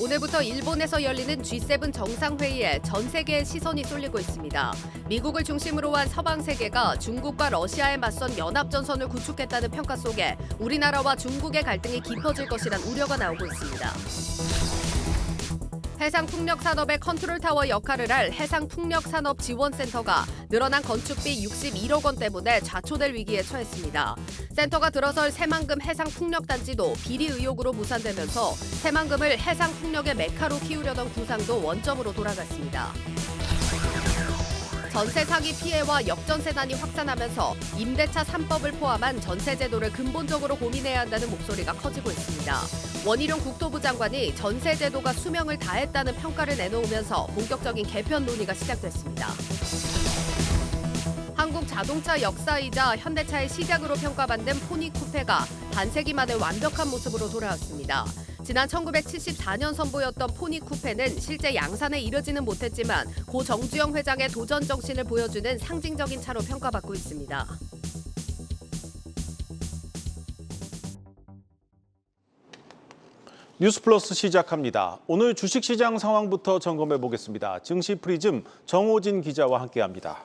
오늘부터 일본에서 열리는 G7 정상회의에 전 세계의 시선이 쏠리고 있습니다. 미국을 중심으로 한 서방 세계가 중국과 러시아에 맞선 연합전선을 구축했다는 평가 속에 우리나라와 중국의 갈등이 깊어질 것이란 우려가 나오고 있습니다. 해상풍력산업의 컨트롤타워 역할을 할 해상풍력산업지원센터가 늘어난 건축비 61억 원 때문에 좌초될 위기에 처했습니다. 센터가 들어설 새만금 해상풍력단지도 비리 의혹으로 무산되면서 새만금을 해상풍력의 메카로 키우려던 구상도 원점으로 돌아갔습니다. 전세 사기 피해와 역전세난이 확산하면서 임대차 3법을 포함한 전세 제도를 근본적으로 고민해야 한다는 목소리가 커지고 있습니다. 원희룡 국토부 장관이 전세 제도가 수명을 다했다는 평가를 내놓으면서 본격적인 개편 논의가 시작됐습니다. 한국 자동차 역사이자 현대차의 시작으로 평가받는 포니 쿠페가 반세기 만에 완벽한 모습으로 돌아왔습니다. 지난 1974년 선보였던 포니 쿠페는 실제 양산에 이르지는 못했지만 고 정주영 회장의 도전 정신을 보여주는 상징적인 차로 평가받고 있습니다. 뉴스플러스 시작합니다. 오늘 주식시장 상황부터 점검해 보겠습니다. 증시 프리즘 정호진 기자와 함께합니다.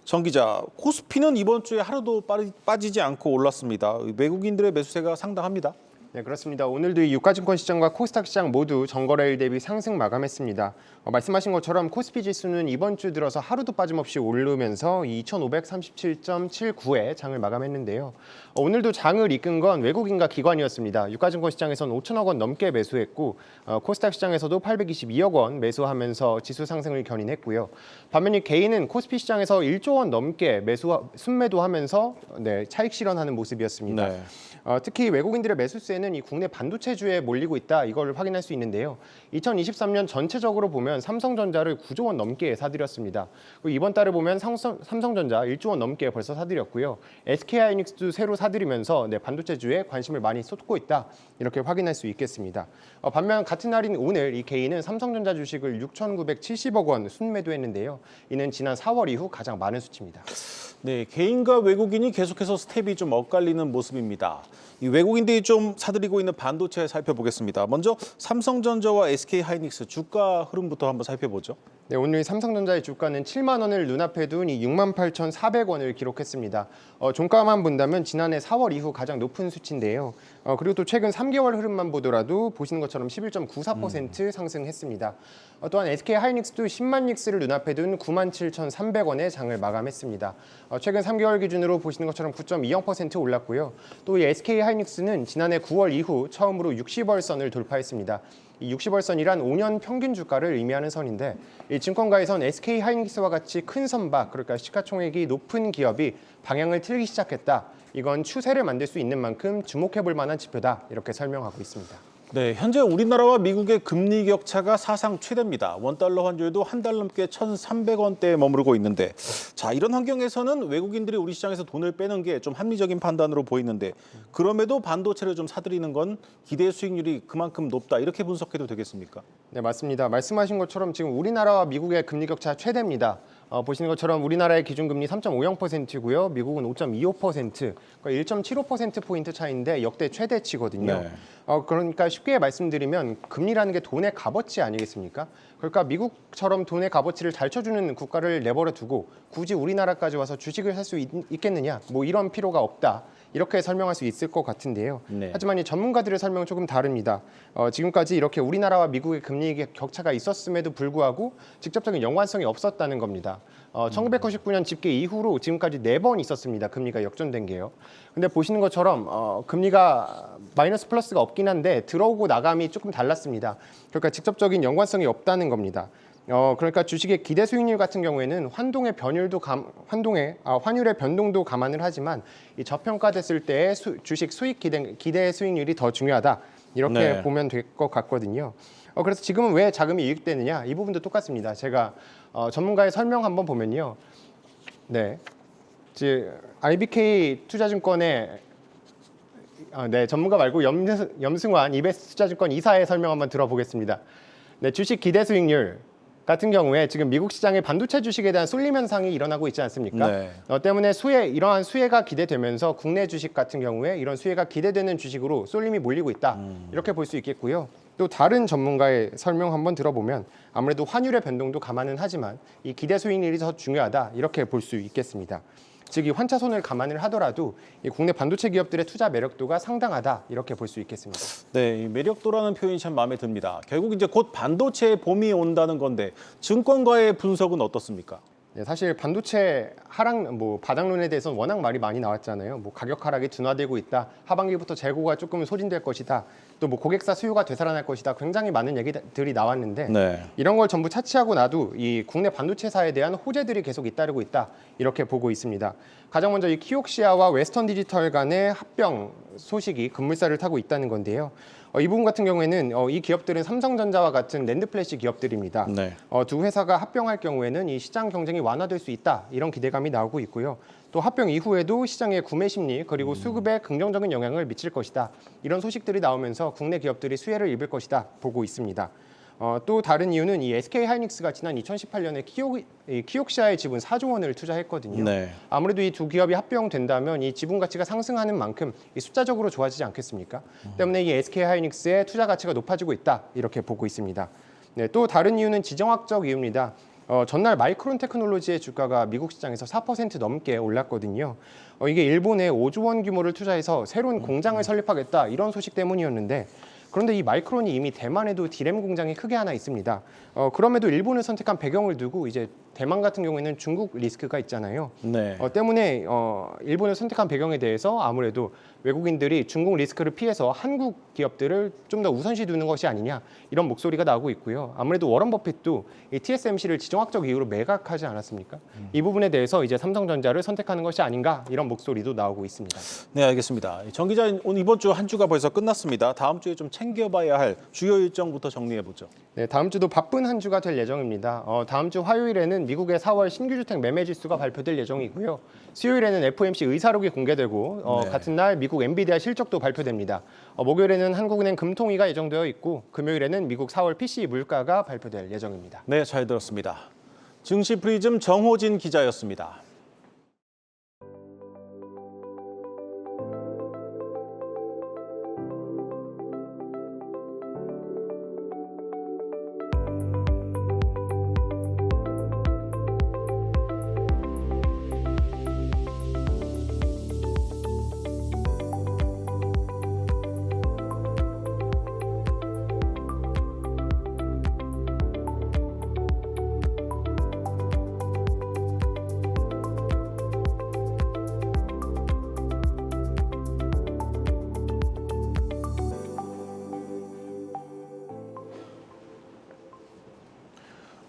정 기자, 코스피는 이번 주에 하루도 빠지지 않고 올랐습니다. 외국인들의 매수세가 상당합니다. 네, 그렇습니다. 오늘도 이 유가증권 시장과 코스닥 시장 모두 전거래일 대비 상승 마감했습니다. 말씀하신 것처럼 코스피 지수는 이번 주 들어서 하루도 빠짐없이 오르면서 2,537.79에 장을 마감했는데요. 오늘도 장을 이끈 건 외국인과 기관이었습니다. 유가증권 시장에서는 5천억 원 넘게 매수했고 코스닥 시장에서도 822억 원 매수하면서 지수 상승을 견인했고요. 반면에 개인은 코스피 시장에서 1조 원 넘게 순매도하면서 차익 실현하는 모습이었습니다. 네. 특히 외국인들의 매수세는 이 국내 반도체주에 몰리고 있다, 이걸 확인할 수 있는데요. 2023년 전체적으로 보면 삼성전자를 9조 원 넘게 사들였습니다. 그리고 이번 달에 보면 삼성전자 1조 원 넘게 벌써 사들였고요. SK하이닉스도 새로 사들이면서 반도체주에 관심을 많이 쏟고 있다, 이렇게 확인할 수 있겠습니다. 반면 같은 날인 오늘 이 개인은 삼성전자 주식을 6,970억 원 순매도했는데요. 이는 지난 4월 이후 가장 많은 수치입니다. 네, 개인과 외국인이 계속해서 스텝이 좀 엇갈리는 모습입니다. 이 외국인들이 좀 사들이고 있는 반도체 살펴보겠습니다. 먼저 삼성전자와 SK하이닉스 주가 흐름부터 한번 살펴보죠. 네, 오늘 삼성전자의 주가는 7만 원을 눈앞에 둔 68,400원을 기록했습니다. 종가만 본다면 지난해 4월 이후 가장 높은 수치인데요. 그리고 또 최근 3개월 흐름만 보더라도 보시는 것처럼 11.94% 상승했습니다. 또한 SK하이닉스도 10만 닉스를 눈앞에 둔 97,300원에 장을 마감했습니다. 최근 3개월 기준으로 보시는 것처럼 9.20% 올랐고요. 또 이 SK하이닉스는 지난해 9월 이후 처음으로 60월선을 돌파했습니다. 이 60월선이란 5년 평균 주가를 의미하는 선인데, 이 증권가에선 SK하이닉스와 같이 큰 선박, 그러니까 시가총액이 높은 기업이 방향을 틀기 시작했다. 이건 추세를 만들 수 있는 만큼 주목해 볼 만한 지표다, 이렇게 설명하고 있습니다. 네, 현재 우리나라와 미국의 금리 격차가 사상 최대입니다. 원달러 환율도 한 달 넘게 1,300원대에 머무르고 있는데, 자, 이런 환경에서는 외국인들이 우리 시장에서 돈을 빼는 게 좀 합리적인 판단으로 보이는데, 그럼에도 반도체를 좀 사들이는 건 기대 수익률이 그만큼 높다, 이렇게 분석해도 되겠습니까? 네, 맞습니다. 말씀하신 것처럼 지금 우리나라와 미국의 금리 격차 최대입니다. 보시는 것처럼 우리나라의 기준금리 3.50%고요. 미국은 5.25%, 그러니까 1.75%포인트 차이인데 역대 최대치거든요. 네. 그러니까 쉽게 말씀드리면 금리라는 게 돈의 값어치 아니겠습니까? 그러니까 미국처럼 돈의 값어치를 잘 쳐주는 국가를 내버려 두고 굳이 우리나라까지 와서 주식을 살 수 있겠느냐, 뭐 이런 필요가 없다, 이렇게 설명할 수 있을 것 같은데요. 네. 하지만 이 전문가들의 설명은 조금 다릅니다. 지금까지 이렇게 우리나라와 미국의 금리 격차가 있었음에도 불구하고 직접적인 연관성이 없었다는 겁니다. 1999년 집계 이후로 지금까지 4번 있었습니다. 금리가 역전된 게요. 근데 보시는 것처럼 금리가 마이너스 플러스가 없긴 한데 들어오고 나감이 조금 달랐습니다. 그러니까 직접적인 연관성이 없다는 겁니다. 그러니까 주식의 기대 수익률 같은 경우에는 환율의 변동도 감안을 하지만 이 저평가됐을 때의 주식 수익 기대 수익률이 더 중요하다, 이렇게 네. 보면 될 것 같거든요. 그래서 지금은 왜 자금이 유입되느냐, 이 부분도 똑같습니다. 제가 전문가의 설명 한번 보면요. 네, IBK 투자증권의 전문가 말고 염승환 이베스트 투자증권 이사의 설명 한번 들어보겠습니다. 네, 주식 기대 수익률 같은 경우에 지금 미국 시장의 반도체 주식에 대한 쏠림 현상이 일어나고 있지 않습니까? 네. 때문에 이러한 수혜가 기대되면서 국내 주식 같은 경우에 이런 수혜가 기대되는 주식으로 쏠림이 몰리고 있다. 이렇게 볼 수 있겠고요. 또 다른 전문가의 설명 한번 들어보면 아무래도 환율의 변동도 감안은 하지만 이 기대 수익률이 더 중요하다. 이렇게 볼 수 있겠습니다. 즉 이 환차손을 감안을 하더라도 이 국내 반도체 기업들의 투자 매력도가 상당하다. 이렇게 볼 수 있겠습니다. 네, 이 매력도라는 표현이 참 마음에 듭니다. 결국 이제 곧 반도체의 봄이 온다는 건데 증권가의 분석은 어떻습니까? 네, 사실 반도체 바닥론에 대해서는 워낙 말이 많이 나왔잖아요. 가격 하락이 둔화되고 있다. 하반기부터 재고가 조금 소진될 것이다. 또 고객사 수요가 되살아날 것이다. 굉장히 많은 얘기들이 나왔는데 네. 이런 걸 전부 차치하고 나도 이 국내 반도체사에 대한 호재들이 계속 잇따르고 있다. 이렇게 보고 있습니다. 가장 먼저 이 키옥시아와 웨스턴 디지털 간의 합병 소식이 급물살을 타고 있다는 건데요. 이 부분 같은 경우에는 이 기업들은 삼성전자와 같은 낸드 플래시 기업들입니다. 네. 두 회사가 합병할 경우에는 이 시장 경쟁이 완화될 수 있다. 이런 기대감이 나오고 있고요. 또 합병 이후에도 시장의 구매 심리 그리고 수급에 긍정적인 영향을 미칠 것이다. 이런 소식들이 나오면서 국내 기업들이 수혜를 입을 것이다 보고 있습니다. 또 다른 이유는 이 SK하이닉스가 지난 2018년에 키옥시아의 지분 4조 원을 투자했거든요. 네. 아무래도 이 두 기업이 합병된다면 이 지분 가치가 상승하는 만큼 이 숫자적으로 좋아지지 않겠습니까? 때문에 이 SK하이닉스의 투자 가치가 높아지고 있다. 이렇게 보고 있습니다. 네, 또 다른 이유는 지정학적 이유입니다. 전날 마이크론 테크놀로지의 주가가 미국 시장에서 4% 넘게 올랐거든요. 이게 일본에 5조 원 규모를 투자해서 새로운 공장을 설립하겠다 이런 소식 때문이었는데 그런데 이 마이크론이 이미 대만에도 디램 공장이 크게 하나 있습니다. 그럼에도 일본을 선택한 배경을 두고 이제 대만 같은 경우에는 중국 리스크가 있잖아요. 네. 때문에 일본을 선택한 배경에 대해서 아무래도 외국인들이 중국 리스크를 피해서 한국 기업들을 좀 더 우선시 두는 것이 아니냐 이런 목소리가 나오고 있고요. 아무래도 워런 버핏도 이 TSMC를 지정학적 이유로 매각하지 않았습니까? 이 부분에 대해서 이제 삼성전자를 선택하는 것이 아닌가 이런 목소리도 나오고 있습니다. 네, 알겠습니다. 정 기자, 오늘 이번 주 한 주가 벌써 끝났습니다. 다음 주에 좀 챙겨봐야 할 주요 일정부터 정리해보죠. 네, 다음 주도 바쁜 한 주가 될 예정입니다. 다음 주 화요일에는 미국의 4월 신규주택 매매 지수가 발표될 예정이고요. 수요일에는 FOMC 의사록이 공개되고 네. 같은 날 미국 엔비디아 실적도 발표됩니다. 목요일에는 한국은행 금통위가 예정되어 있고 금요일에는 미국 4월 PCE 물가가 발표될 예정입니다. 네, 잘 들었습니다. 증시 프리즘 정호진 기자였습니다.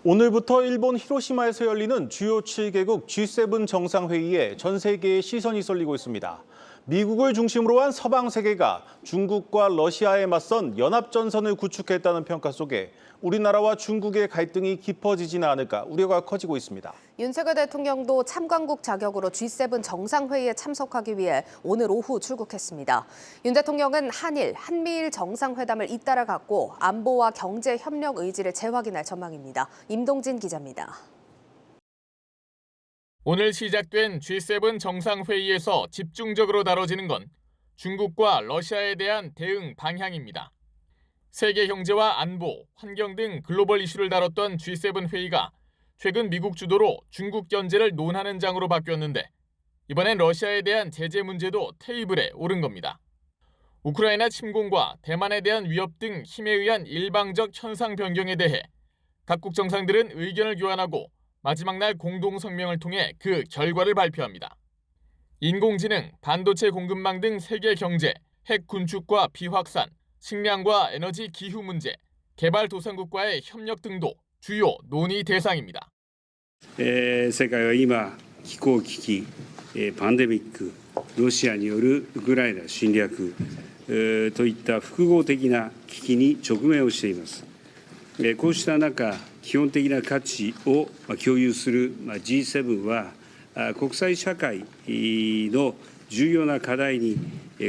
오늘부터 일본 히로시마에서 열리는 주요 7개국 G7 정상회의에 전 세계의 시선이 쏠리고 있습니다. 미국을 중심으로 한 서방 세계가 중국과 러시아에 맞선 연합전선을 구축했다는 평가 속에 우리나라와 중국의 갈등이 깊어지지는 않을까 우려가 커지고 있습니다. 윤석열 대통령도 참관국 자격으로 G7 정상회의에 참석하기 위해 오늘 오후 출국했습니다. 윤 대통령은 한일, 한미일 정상회담을 잇따라 갖고 안보와 경제 협력 의지를 재확인할 전망입니다. 임동진 기자입니다. 오늘 시작된 G7 정상회의에서 집중적으로 다뤄지는 건 중국과 러시아에 대한 대응 방향입니다. 세계 경제와 안보, 환경 등 글로벌 이슈를 다뤘던 G7 회의가 최근 미국 주도로 중국 견제를 논하는 장으로 바뀌었는데 이번엔 러시아에 대한 제재 문제도 테이블에 오른 겁니다. 우크라이나 침공과 대만에 대한 위협 등 힘에 의한 일방적 현상 변경에 대해 각국 정상들은 의견을 교환하고 마지막 날 공동 성명을 통해 그 결과를 발표합니다. 인공지능, 반도체 공급망 등 세계 경제, 핵 군축과 비확산, 식량과 에너지 기후 문제, 개발도상국과의 협력 등도 주요 논의 대상입니다. 世界は今気候危機、パンデミック、ロシアによるウクライナ侵略といった複合的な危機に直面をしています。こうした中、基本的な価値を共有する G7 は国際社会の重要な課題に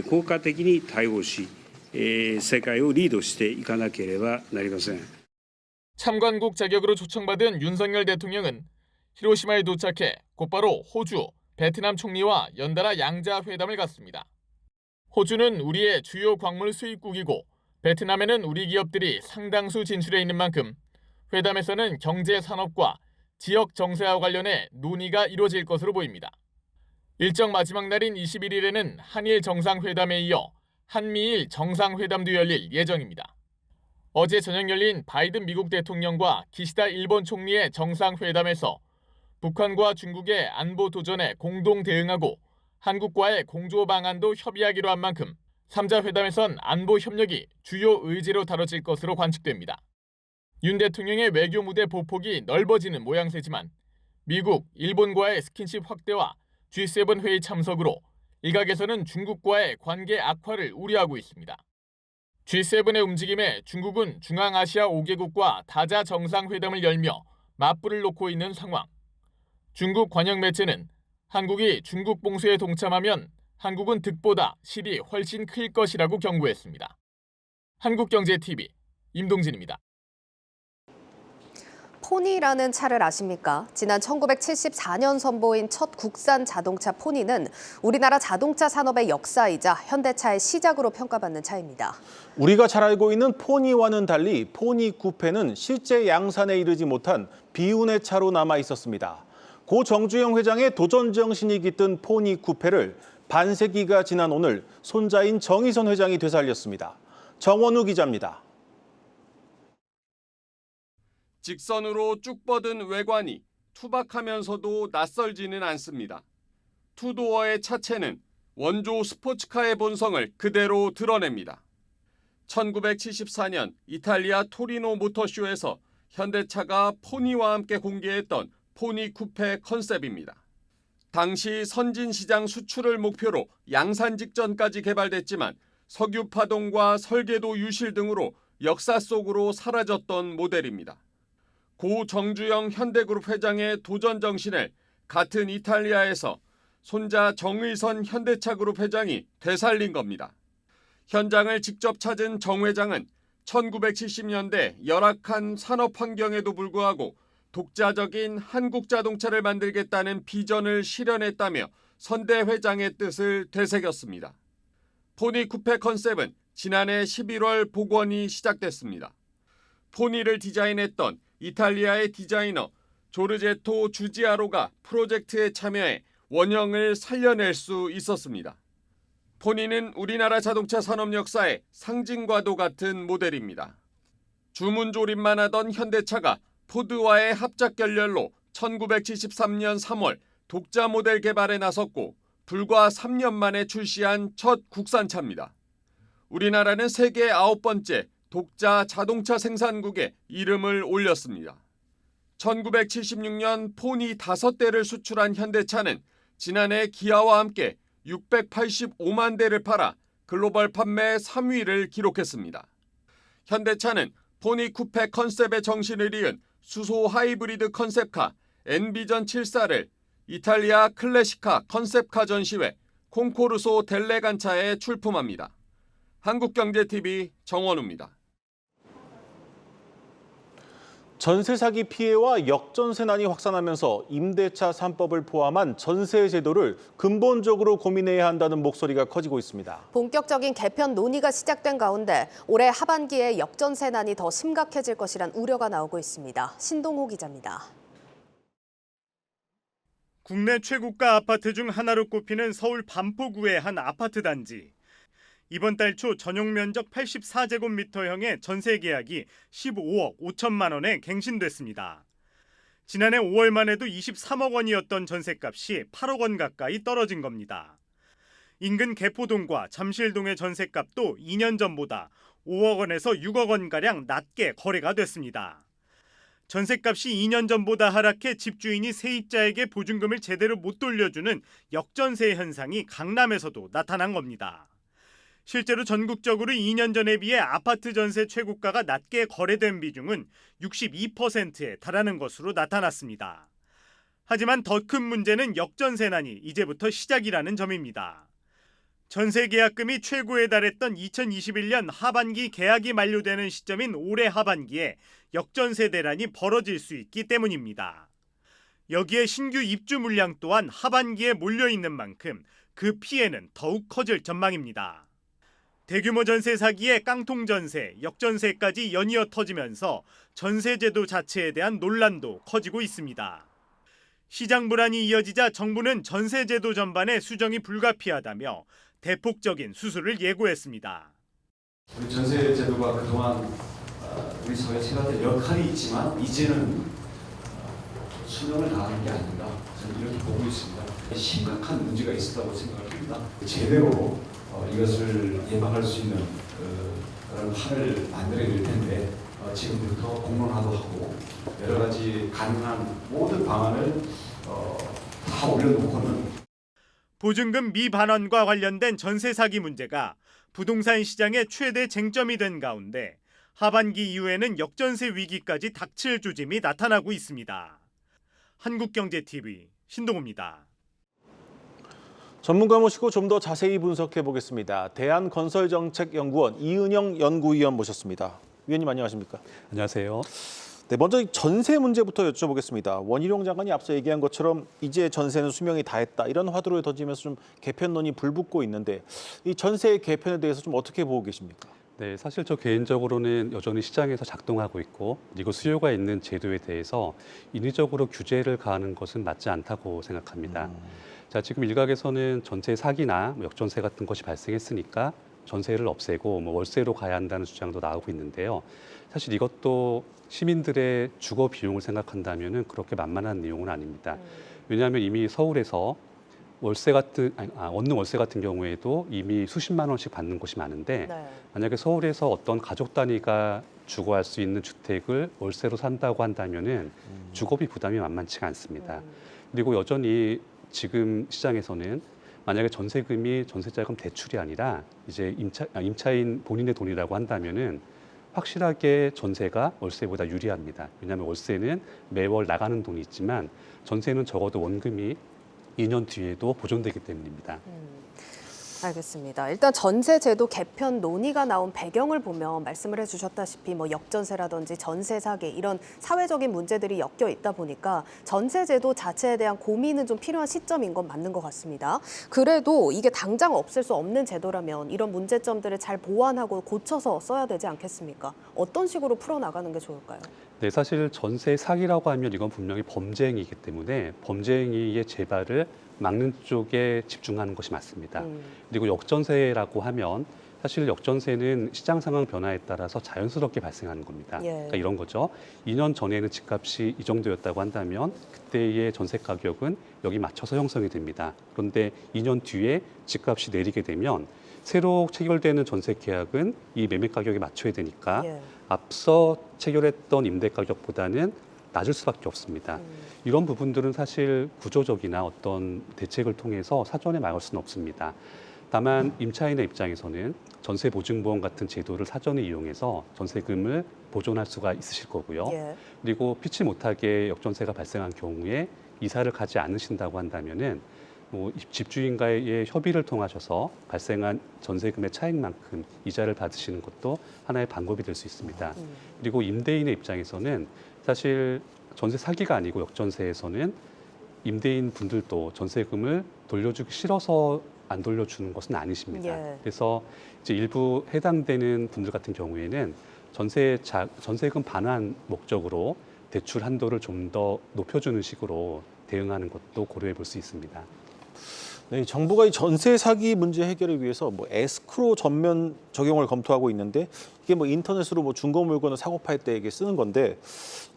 効果的に対応し、世界をリードしていかなければなりません。 참관국 자격으로 초청받은 윤석열 대통령은 히로시마에 도착해 곧바로 호주, 베트남 총리와 연달아 양자 회담을 갖습니다. 호주는 우리의 주요 광물 수입국이고 베트남에는 우리 기업들이 상당수 진출해 있는 만큼 회담에서는 경제 산업과 지역 정세와 관련해 논의가 이루어질 것으로 보입니다. 일정 마지막 날인 21일에는 한일 정상회담에 이어 한미일 정상회담도 열릴 예정입니다. 어제 저녁 열린 바이든 미국 대통령과 기시다 일본 총리의 정상회담에서 북한과 중국의 안보 도전에 공동 대응하고 한국과의 공조 방안도 협의하기로 한 만큼 3자 회담에선 안보 협력이 주요 의제로 다뤄질 것으로 관측됩니다. 윤 대통령의 외교 무대 보폭이 넓어지는 모양새지만 미국, 일본과의 스킨십 확대와 G7 회의 참석으로 일각에서는 중국과의 관계 악화를 우려하고 있습니다. G7의 움직임에 중국은 중앙아시아 5개국과 다자 정상회담을 열며 맞불을 놓고 있는 상황. 중국 관영 매체는 한국이 중국 봉쇄에 동참하면 한국은 득보다 실이 훨씬 클 것이라고 경고했습니다. 한국경제TV 임동진입니다. 포니라는 차를 아십니까? 지난 1974년 선보인 첫 국산 자동차 포니는 우리나라 자동차 산업의 역사이자 현대차의 시작으로 평가받는 차입니다. 우리가 잘 알고 있는 포니와는 달리 포니 쿠페는 실제 양산에 이르지 못한 비운의 차로 남아 있었습니다. 고 정주영 회장의 도전 정신이 깃든 포니 쿠페를 반세기가 지난 오늘 손자인 정의선 회장이 되살렸습니다. 정원우 기자입니다. 직선으로 쭉 뻗은 외관이 투박하면서도 낯설지는 않습니다. 투도어의 차체는 원조 스포츠카의 본성을 그대로 드러냅니다. 1974년 이탈리아 토리노 모터쇼에서 현대차가 포니와 함께 공개했던 포니 쿠페 컨셉입니다. 당시 선진시장 수출을 목표로 양산 직전까지 개발됐지만 석유 파동과 설계도 유실 등으로 역사 속으로 사라졌던 모델입니다. 고 정주영 현대그룹 회장의 도전 정신을 같은 이탈리아에서 손자 정의선 현대차그룹 회장이 되살린 겁니다. 현장을 직접 찾은 정 회장은 1970년대 열악한 산업 환경에도 불구하고 독자적인 한국 자동차를 만들겠다는 비전을 실현했다며 선대 회장의 뜻을 되새겼습니다. 포니 쿠페 컨셉은 지난해 11월 복원이 시작됐습니다. 포니를 디자인했던 이탈리아의 디자이너 조르제토 주지아로가 프로젝트에 참여해 원형을 살려낼 수 있었습니다. 포니는 우리나라 자동차 산업 역사의 상징과도 같은 모델입니다. 주문 조립만 하던 현대차가 포드와의 합작 결렬로 1973년 3월 독자 모델 개발에 나섰고 불과 3년 만에 출시한 첫 국산차입니다. 우리나라는 세계 9번째 독자 자동차 생산국에 이름을 올렸습니다. 1976년 포니 5대를 수출한 현대차는 지난해 기아와 함께 685만 대를 팔아 글로벌 판매 3위를 기록했습니다. 현대차는 포니 쿠페 컨셉의 정신을 이은 수소 하이브리드 컨셉카 엔비전 74를 이탈리아 클래시카 컨셉카 전시회 콘코르소 델레간차에 출품합니다. 한국경제TV 정원우입니다. 전세 사기 피해와 역전세난이 확산하면서 임대차 3법을 포함한 전세 제도를 근본적으로 고민해야 한다는 목소리가 커지고 있습니다. 본격적인 개편 논의가 시작된 가운데 올해 하반기에 역전세난이 더 심각해질 것이란 우려가 나오고 있습니다. 신동호 기자입니다. 국내 최고가 아파트 중 하나로 꼽히는 서울 반포구의 한 아파트 단지. 이번 달 초 전용 면적 84제곱미터형의 전세 계약이 15억 5천만 원에 갱신됐습니다. 지난해 5월만 해도 23억 원이었던 전세값이 8억 원 가까이 떨어진 겁니다. 인근 개포동과 잠실동의 전세값도 2년 전보다 5억 원에서 6억 원가량 낮게 거래가 됐습니다. 전세값이 2년 전보다 하락해 집주인이 세입자에게 보증금을 제대로 못 돌려주는 역전세 현상이 강남에서도 나타난 겁니다. 실제로 전국적으로 2년 전에 비해 아파트 전세 최고가가 낮게 거래된 비중은 62%에 달하는 것으로 나타났습니다. 하지만 더 큰 문제는 역전세난이 이제부터 시작이라는 점입니다. 전세 계약금이 최고에 달했던 2021년 하반기 계약이 만료되는 시점인 올해 하반기에 역전세 대란이 벌어질 수 있기 때문입니다. 여기에 신규 입주 물량 또한 하반기에 몰려있는 만큼 그 피해는 더욱 커질 전망입니다. 대규모 전세 사기에 깡통 전세, 역전세까지 연이어 터지면서 전세제도 자체에 대한 논란도 커지고 있습니다. 시장 불안이 이어지자 정부는 전세제도 전반에 수정이 불가피하다며 대폭적인 수술을 예고했습니다. 우리 전세 제도가 그동안 우리 사회에 해왔던 역할이 있지만 이제는 수명을 다하는 게 아닌가 저는 이렇게 보고 있습니다. 심각한 문제가 있었다고 생각을 합니다. 제대로 이것을 예방할 수 있는 그런 판을 만들어야 될 텐데 지금부터 공론화도 하고 여러 가지 가능한 모든 방안을 다 올려놓고는 보증금 미반환과 관련된 전세 사기 문제가 부동산 시장의 최대 쟁점이 된 가운데 하반기 이후에는 역전세 위기까지 닥칠 조짐이 나타나고 있습니다. 한국경제TV 신동호입니다. 전문가 모시고 좀 더 자세히 분석해 보겠습니다. 대한건설정책연구원 이은영 연구위원 모셨습니다. 위원님 안녕하십니까? 안녕하세요. 네, 먼저 전세 문제부터 여쭤보겠습니다. 원희룡 장관이 앞서 얘기한 것처럼 이제 전세는 수명이 다했다 이런 화두를 던지면서 좀 개편론이 불붙고 있는데 이 전세 개편에 대해서 좀 어떻게 보고 계십니까? 네, 사실 저 개인적으로는 여전히 시장에서 작동하고 있고 그리고 수요가 있는 제도에 대해서 인위적으로 규제를 가하는 것은 맞지 않다고 생각합니다. 자, 지금 일각에서는 전세 사기나 역전세 같은 것이 발생했으니까 전세를 없애고 월세로 가야 한다는 주장도 나오고 있는데요. 사실 이것도 시민들의 주거 비용을 생각한다면은 그렇게 만만한 내용은 아닙니다. 왜냐하면 이미 서울에서 원룸 월세 같은 경우에도 이미 수십만 원씩 받는 곳이 많은데 만약에 서울에서 어떤 가족 단위가 주거할 수 있는 주택을 월세로 산다고 한다면은 주거비 부담이 만만치가 않습니다. 그리고 여전히 지금 시장에서는 만약에 전세금이 전세자금 대출이 아니라 이제 임차인 본인의 돈이라고 한다면은 확실하게 전세가 월세보다 유리합니다. 왜냐하면 월세는 매월 나가는 돈이 있지만 전세는 적어도 원금이 2년 뒤에도 보존되기 때문입니다. 알겠습니다. 일단 전세제도 개편 논의가 나온 배경을 보면 말씀을 해주셨다시피 역전세라든지 전세 사기 이런 사회적인 문제들이 엮여 있다 보니까 전세제도 자체에 대한 고민은 좀 필요한 시점인 건 맞는 것 같습니다. 그래도 이게 당장 없앨 수 없는 제도라면 이런 문제점들을 잘 보완하고 고쳐서 써야 되지 않겠습니까? 어떤 식으로 풀어나가는 게 좋을까요? 네, 사실 전세 사기라고 하면 이건 분명히 범죄 행위이기 때문에 범죄 행위의 재발을 막는 쪽에 집중하는 것이 맞습니다. 그리고 역전세라고 하면 사실 역전세는 시장 상황 변화에 따라서 자연스럽게 발생하는 겁니다. 그러니까 이런 거죠. 2년 전에는 집값이 이 정도였다고 한다면 그때의 전세 가격은 여기 맞춰서 형성이 됩니다. 그런데 2년 뒤에 집값이 내리게 되면 새로 체결되는 전세 계약은 이 매매 가격에 맞춰야 되니까 앞서 체결했던 임대 가격보다는 낮을 수밖에 없습니다. 이런 부분들은 사실 구조적이나 어떤 대책을 통해서 사전에 막을 수는 없습니다. 다만 임차인의 입장에서는 전세보증보험 같은 제도를 사전에 이용해서 전세금을 보존할 수가 있으실 거고요. 그리고 피치 못하게 역전세가 발생한 경우에 이사를 가지 않으신다고 한다면은 집주인과의 협의를 통하셔서 발생한 전세금의 차익만큼 이자를 받으시는 것도 하나의 방법이 될 수 있습니다. 그리고 임대인의 입장에서는 사실 전세 사기가 아니고 역전세에서는 임대인 분들도 전세금을 돌려주기 싫어서 안 돌려주는 것은 아니십니다. 그래서 이제 일부 해당되는 분들 같은 경우에는 전세금 반환 목적으로 대출 한도를 좀 더 높여주는 식으로 대응하는 것도 고려해 볼 수 있습니다. 네, 정부가 이 전세 사기 문제 해결을 위해서 에스크로 전면 적용을 검토하고 있는데 이게 인터넷으로 중고 물건을 사고 팔 때 이게 쓰는 건데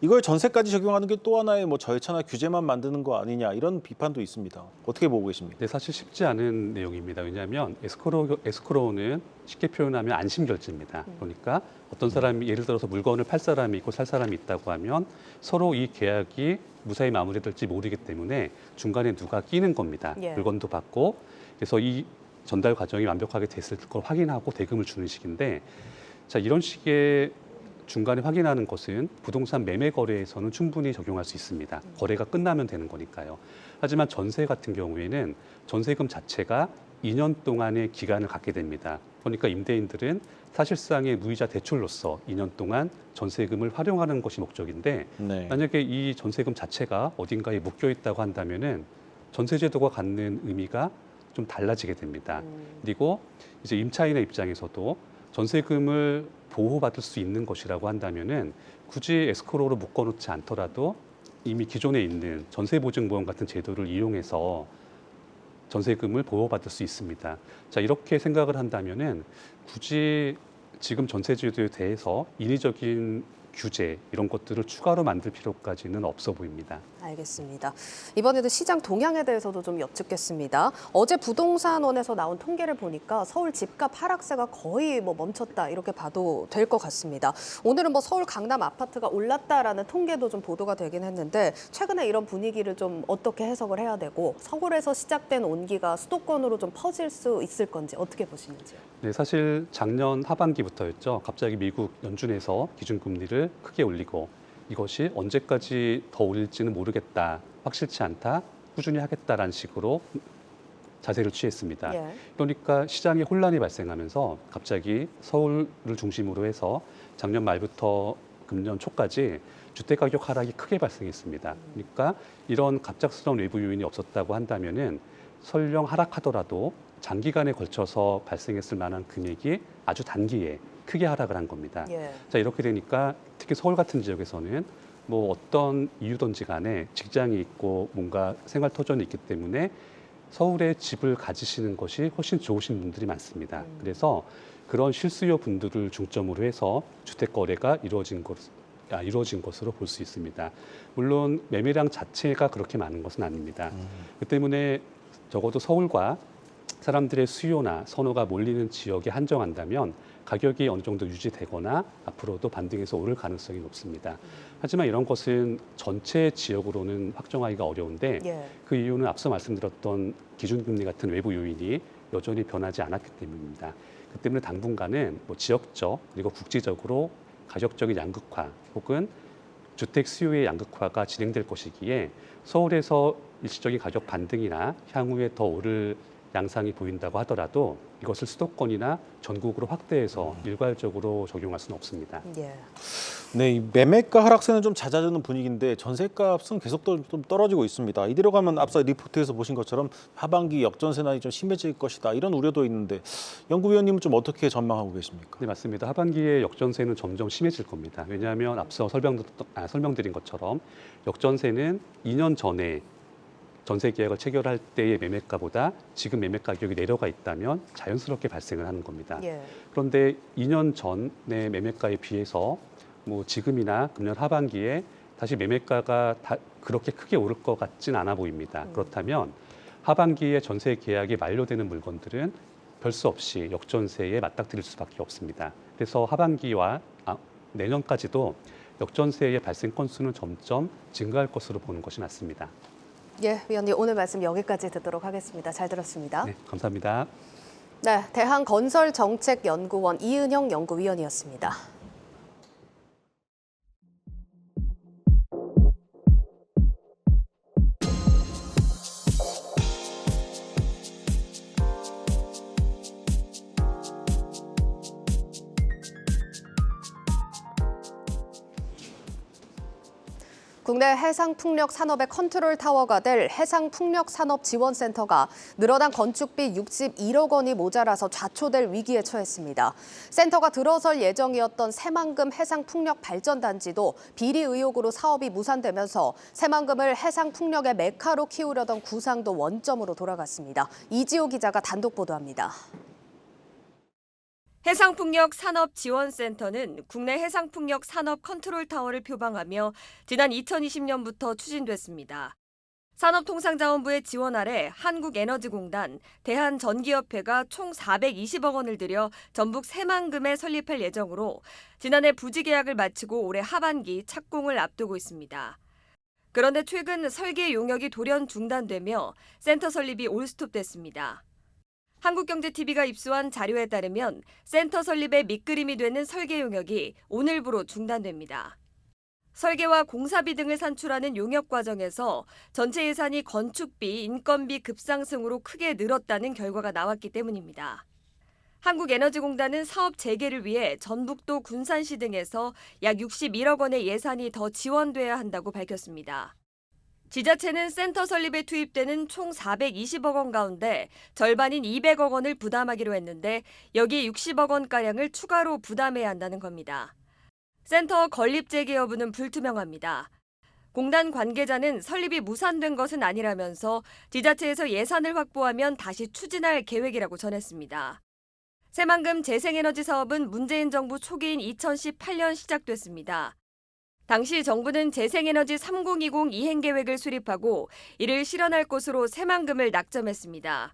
이걸 전세까지 적용하는 게 또 하나의 절차나 규제만 만드는 거 아니냐 이런 비판도 있습니다. 어떻게 보고 계십니까? 네, 사실 쉽지 않은 내용입니다. 왜냐하면 에스크로는 쉽게 표현하면 안심결제입니다. 그러니까 어떤 사람이 예를 들어서 물건을 팔 사람이 있고 살 사람이 있다고 하면 서로 이 계약이 무사히 마무리될지 모르기 때문에 중간에 누가 끼는 겁니다. 물건도 받고 그래서 이 전달 과정이 완벽하게 됐을 걸 확인하고 대금을 주는 식인데 자, 이런 식의 중간에 확인하는 것은 부동산 매매 거래에서는 충분히 적용할 수 있습니다. 거래가 끝나면 되는 거니까요. 하지만 전세 같은 경우에는 전세금 자체가 2년 동안의 기간을 갖게 됩니다. 그러니까 임대인들은 사실상의 무이자 대출로서 2년 동안 전세금을 활용하는 것이 목적인데 네. 만약에 이 전세금 자체가 어딘가에 묶여 있다고 한다면은 전세제도가 갖는 의미가 좀 달라지게 됩니다. 그리고 이제 임차인의 입장에서도 전세금을 보호받을 수 있는 것이라고 한다면은 굳이 에스크로우로 묶어놓지 않더라도 이미 기존에 있는 전세보증보험 같은 제도를 이용해서 전세금을 보호받을 수 있습니다. 자, 이렇게 생각을 한다면은 굳이 지금 전세제도에 대해서 인위적인 규제 이런 것들을 추가로 만들 필요까지는 없어 보입니다. 알겠습니다. 이번에도 시장 동향에 대해서도 좀 여쭙겠습니다. 어제 부동산원에서 나온 통계를 보니까 서울 집값 하락세가 거의 멈췄다 이렇게 봐도 될 것 같습니다. 오늘은 서울 강남 아파트가 올랐다라는 통계도 좀 보도가 되긴 했는데 최근에 이런 분위기를 좀 어떻게 해석을 해야 되고 서울에서 시작된 온기가 수도권으로 좀 퍼질 수 있을 건지 어떻게 보시는지요? 네, 사실 작년 하반기부터였죠. 갑자기 미국 연준에서 기준금리를 크게 올리고 이것이 언제까지 더 올릴지는 모르겠다, 확실치 않다, 꾸준히 하겠다라는 식으로 자세를 취했습니다. 예. 그러니까 시장에 혼란이 발생하면서 갑자기 서울을 중심으로 해서 작년 말부터 금년 초까지 주택가격 하락이 크게 발생했습니다. 그러니까 이런 갑작스러운 외부 요인이 없었다고 한다면은 설령 하락하더라도 장기간에 걸쳐서 발생했을 만한 금액이 아주 단기에 크게 하락을 한 겁니다. 예. 자, 이렇게 되니까 특히 서울 같은 지역에서는 어떤 이유든지 간에 직장이 있고 뭔가 생활 터전이 있기 때문에 서울에 집을 가지시는 것이 훨씬 좋으신 분들이 많습니다. 그래서 그런 실수요 분들을 중점으로 해서 주택 거래가 이루어진 것으로 볼 수 있습니다. 물론 매매량 자체가 그렇게 많은 것은 아닙니다. 그 때문에 적어도 서울과 사람들의 수요나 선호가 몰리는 지역에 한정한다면 가격이 어느 정도 유지되거나 앞으로도 반등해서 오를 가능성이 높습니다. 하지만 이런 것은 전체 지역으로는 확정하기가 어려운데 예. 그 이유는 앞서 말씀드렸던 기준금리 같은 외부 요인이 여전히 변하지 않았기 때문입니다. 그 때문에 당분간은 지역적 그리고 국지적으로 가격적인 양극화 혹은 주택 수요의 양극화가 진행될 것이기에 서울에서 일시적인 가격 반등이나 향후에 더 오를 양상이 보인다고 하더라도 이것을 수도권이나 전국으로 확대해서 일괄적으로 적용할 수는 없습니다. 예. 네, 이 매매가 하락세는 좀 잦아드는 분위기인데 전세값은 계속 좀 떨어지고 있습니다. 이대로 가면 앞서 리포트에서 보신 것처럼 하반기 역전세난이 좀 심해질 것이다 이런 우려도 있는데 연구위원님은 좀 어떻게 전망하고 계십니까? 네, 맞습니다. 하반기에 역전세는 점점 심해질 겁니다. 왜냐하면 앞서 설명드린 것처럼 역전세는 2년 전에 전세 계약을 체결할 때의 매매가보다 지금 매매 가격이 내려가 있다면 자연스럽게 발생을 하는 겁니다. 예. 그런데 2년 전의 매매가에 비해서 지금이나 금년 하반기에 다시 매매가가 그렇게 크게 오를 것 같진 않아 보입니다. 그렇다면 하반기에 전세 계약이 만료되는 물건들은 별 수 없이 역전세에 맞닥뜨릴 수밖에 없습니다. 그래서 하반기와 내년까지도 역전세의 발생 건수는 점점 증가할 것으로 보는 것이 맞습니다. 예, 위원님 오늘 말씀 여기까지 듣도록 하겠습니다. 잘 들었습니다. 네, 감사합니다. 네, 대한건설정책연구원 이은영 연구위원이었습니다. 국내 해상풍력 산업의 컨트롤 타워가 될 해상풍력산업지원센터가 늘어난 건축비 61억 원이 모자라서 좌초될 위기에 처했습니다. 센터가 들어설 예정이었던 새만금 해상풍력 발전단지도 비리 의혹으로 사업이 무산되면서 새만금을 해상풍력의 메카로 키우려던 구상도 원점으로 돌아갔습니다. 이지호 기자가 단독 보도합니다. 해상풍력 산업지원센터는 국내 해상풍력 산업 컨트롤 타워를 표방하며 지난 2020년부터 추진됐습니다. 산업통상자원부의 지원 아래 한국에너지공단, 대한전기협회가 총 420억 원을 들여 전북 새만금에 설립할 예정으로 지난해 부지 계약을 마치고 올해 하반기 착공을 앞두고 있습니다. 그런데 최근 설계 용역이 돌연 중단되며 센터 설립이 올스톱됐습니다. 한국경제TV가 입수한 자료에 따르면 센터 설립의 밑그림이 되는 설계 용역이 오늘부로 중단됩니다. 설계와 공사비 등을 산출하는 용역 과정에서 전체 예산이 건축비, 인건비 급상승으로 크게 늘었다는 결과가 나왔기 때문입니다. 한국에너지공단은 사업 재개를 위해 전북도 군산시 등에서 약 61억 원의 예산이 더 지원돼야 한다고 밝혔습니다. 지자체는 센터 설립에 투입되는 총 420억 원 가운데 절반인 200억 원을 부담하기로 했는데 여기 60억 원가량을 추가로 부담해야 한다는 겁니다. 센터 건립 재개 여부는 불투명합니다. 공단 관계자는 설립이 무산된 것은 아니라면서 지자체에서 예산을 확보하면 다시 추진할 계획이라고 전했습니다. 새만금 재생에너지 사업은 문재인 정부 초기인 2018년 시작됐습니다. 당시 정부는 재생에너지 3020 이행계획을 수립하고 이를 실현할 것으로 새만금을 낙점했습니다.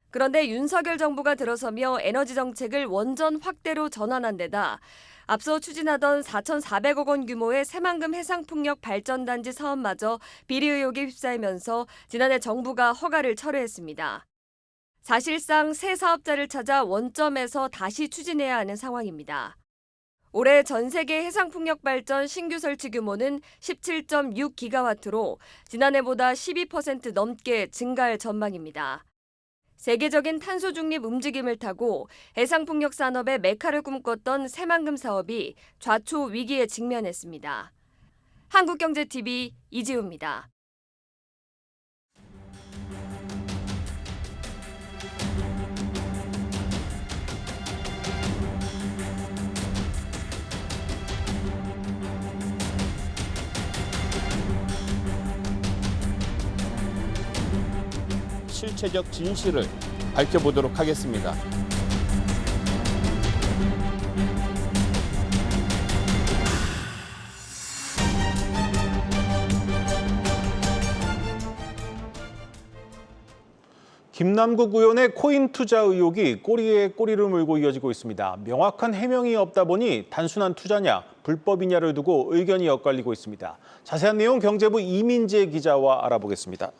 그런데 윤석열 정부가 들어서며 에너지 정책을 원전 확대로 전환한 데다 앞서 추진하던 4,400억 원 규모의 새만금 해상풍력 발전단지 사업마저 비리 의혹에 휩싸이면서 지난해 정부가 허가를 철회했습니다. 사실상 새 사업자를 찾아 원점에서 다시 추진해야 하는 상황입니다. 올해 전 세계 해상풍력 발전 신규 설치 규모는 17.6기가와트로 지난해보다 12% 넘게 증가할 전망입니다. 세계적인 탄소 중립 움직임을 타고 해상풍력 산업의 메카를 꿈꿨던 새만금 사업이 좌초 위기에 직면했습니다. 한국경제TV 이지우입니다. 실체적 진실을 밝혀보도록 하겠습니다. 김남국 의원의 코인 투자 의혹이 꼬리에 꼬리를 물고 이어지고 있습니다. 명확한 해명이 없다 보니 단순한 투자냐, 불법이냐를 두고 의견이 엇갈리고 있습니다. 자세한 내용 경제부 이민재 기자와 알아보겠습니다.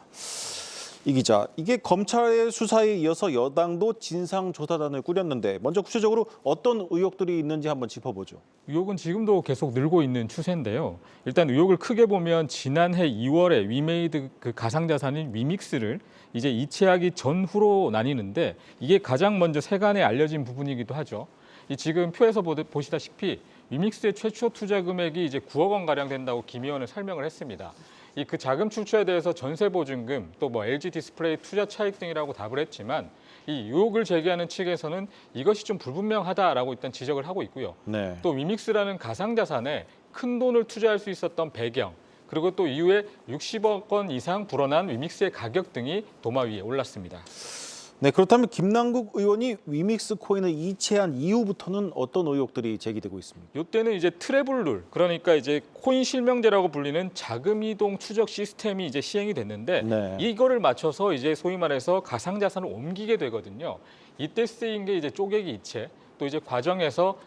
이 기자, 이게 검찰의 수사에 이어서 여당도 진상조사단을 꾸렸는데 먼저 구체적으로 어떤 의혹들이 있는지 한번 짚어보죠. 의혹은 지금도 계속 늘고 있는 추세인데요. 일단 의혹을 크게 보면 지난해 2월에 위메이드 그 가상자산인 위믹스를 이제 이체하기 전후로 나뉘는데 이게 가장 먼저 세간에 알려진 부분이기도 하죠. 이 지금 표에서 보시다시피 위믹스의 최초 투자 금액이 이제 9억 원 가량 된다고 김 의원은 설명을 했습니다. 그 자금 출처에 대해서 전세보증금 또 LG 디스플레이 투자 차익 등이라고 답을 했지만 이 의혹을 제기하는 측에서는 이것이 좀 불분명하다라고 일단 지적을 하고 있고요. 네. 또 위믹스라는 가상자산에 큰 돈을 투자할 수 있었던 배경 그리고 또 이후에 60억 원 이상 불어난 위믹스의 가격 등이 도마 위에 올랐습니다. 네, 그렇다면 김남국 의원이 위믹스 코인을 이체한 이후부터는 어떤 의혹들이 제기되고 있습니까? 이때는 이제 트래블룰, 그러니까 이제 코인 실명제라고 불리는 자금 이동 추적 시스템이 이제 시행이 됐는데 네. 이거를 맞춰서 이제 소위 말해서 가상자산을 옮기게 되거든요. 이때 쓰인 게 이제 쪼개기 이체, 또 이제 과정에서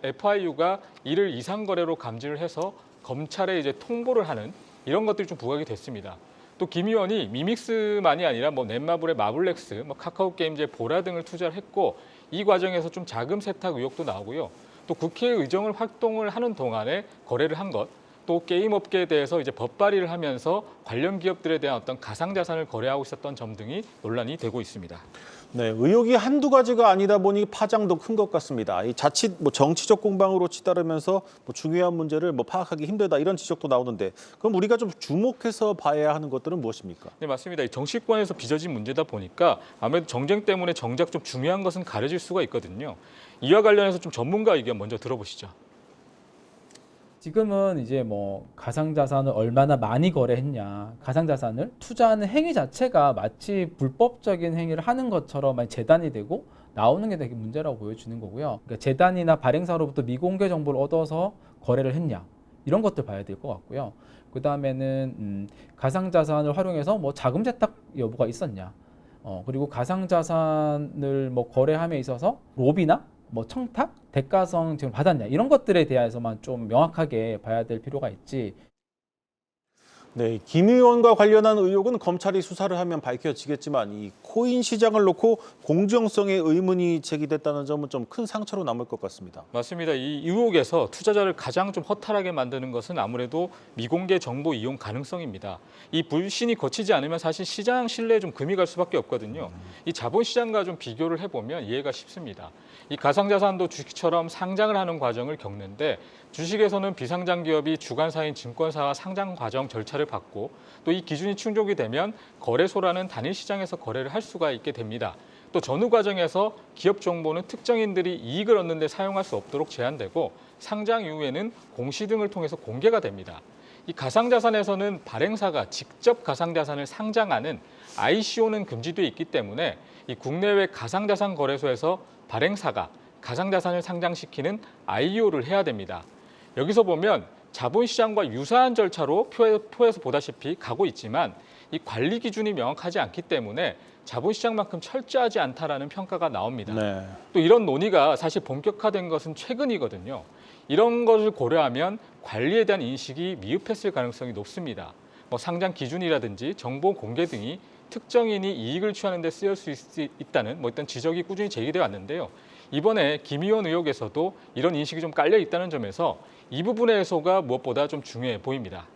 FIU가 이를 이상 거래로 감지를 해서 검찰에 이제 통보를 하는 이런 것들이 좀 부각이 됐습니다. 또 김 의원이 위믹스만이 아니라 넷마블의 마블렉스, 카카오게임즈의 보라 등을 투자를 했고 이 과정에서 좀 자금 세탁 의혹도 나오고요. 또 국회의 의정을 활동을 하는 동안에 거래를 한 것, 또 게임 업계에 대해서 이제 법 발의를 하면서 관련 기업들에 대한 어떤 가상자산을 거래하고 있었던 점 등이 논란이 되고 있습니다. 네, 의혹이 한두 가지가 아니다 보니 파장도 큰 것 같습니다. 이 자칫 정치적 공방으로 치달으면서 중요한 문제를 파악하기 힘들다 이런 지적도 나오는데 그럼 우리가 좀 주목해서 봐야 하는 것들은 무엇입니까? 네, 맞습니다. 이 정치권에서 빚어진 문제다 보니까 아무래도 정쟁 때문에 정작 좀 중요한 것은 가려질 수가 있거든요. 이와 관련해서 좀 전문가 의견 먼저 들어보시죠. 지금은 이제 가상자산을 얼마나 많이 거래했냐, 가상자산을 투자하는 행위 자체가 마치 불법적인 행위를 하는 것처럼 재단이 되고 나오는 게 되게 문제라고 보여주는 거고요. 그러니까 재단이나 발행사로부터 미공개 정보를 얻어서 거래를 했냐, 이런 것들 봐야 될 것 같고요. 그 다음에는 가상자산을 활용해서 자금 세탁 여부가 있었냐, 그리고 가상자산을 거래함에 있어서 로비나 청탁, 대가성 지금 받았냐 이런 것들에 대해서만 좀 명확하게 봐야 될 필요가 있지. 네, 김 의원과 관련한 의혹은 검찰이 수사를 하면 밝혀지겠지만 이 코인 시장을 놓고 공정성에 의문이 제기됐다는 점은 좀 큰 상처로 남을 것 같습니다. 맞습니다. 이 의혹에서 투자자를 가장 좀 허탈하게 만드는 것은 아무래도 미공개 정보 이용 가능성입니다. 이 불신이 거치지 않으면 사실 시장 신뢰에 좀 금이 갈 수밖에 없거든요. 이 자본시장과 좀 비교를 해보면 이해가 쉽습니다. 이 가상자산도 주식처럼 상장을 하는 과정을 겪는데 주식에서는 비상장 기업이 주관사인 증권사와 상장 과정 절차를 받고 또 이 기준이 충족이 되면 거래소라는 단일 시장에서 거래를 할 수가 있게 됩니다. 또 전후 과정에서 기업 정보는 특정인들이 이익을 얻는 데 사용할 수 없도록 제한되고 상장 이후에는 공시 등을 통해서 공개가 됩니다. 이 가상자산에서는 발행사가 직접 가상자산을 상장하는 ICO는 금지돼 있기 때문에 이 국내외 가상자산 거래소에서 발행사가 가상자산을 상장시키는 IEO를 해야 됩니다. 여기서 보면 자본시장과 유사한 절차로 표에서 보다시피 가고 있지만 이 관리 기준이 명확하지 않기 때문에 자본시장만큼 철저하지 않다라는 평가가 나옵니다. 네. 또 이런 논의가 사실 본격화된 것은 최근이거든요. 이런 것을 고려하면 관리에 대한 인식이 미흡했을 가능성이 높습니다. 상장 기준이라든지 정보 공개 등이 특정인이 이익을 취하는 데 쓰일 수 있다는 일단 지적이 꾸준히 제기돼 왔는데요. 이번에 김 의원 의혹에서도 이런 인식이 좀 깔려 있다는 점에서 이 부분의 해소가 무엇보다 좀 중요해 보입니다.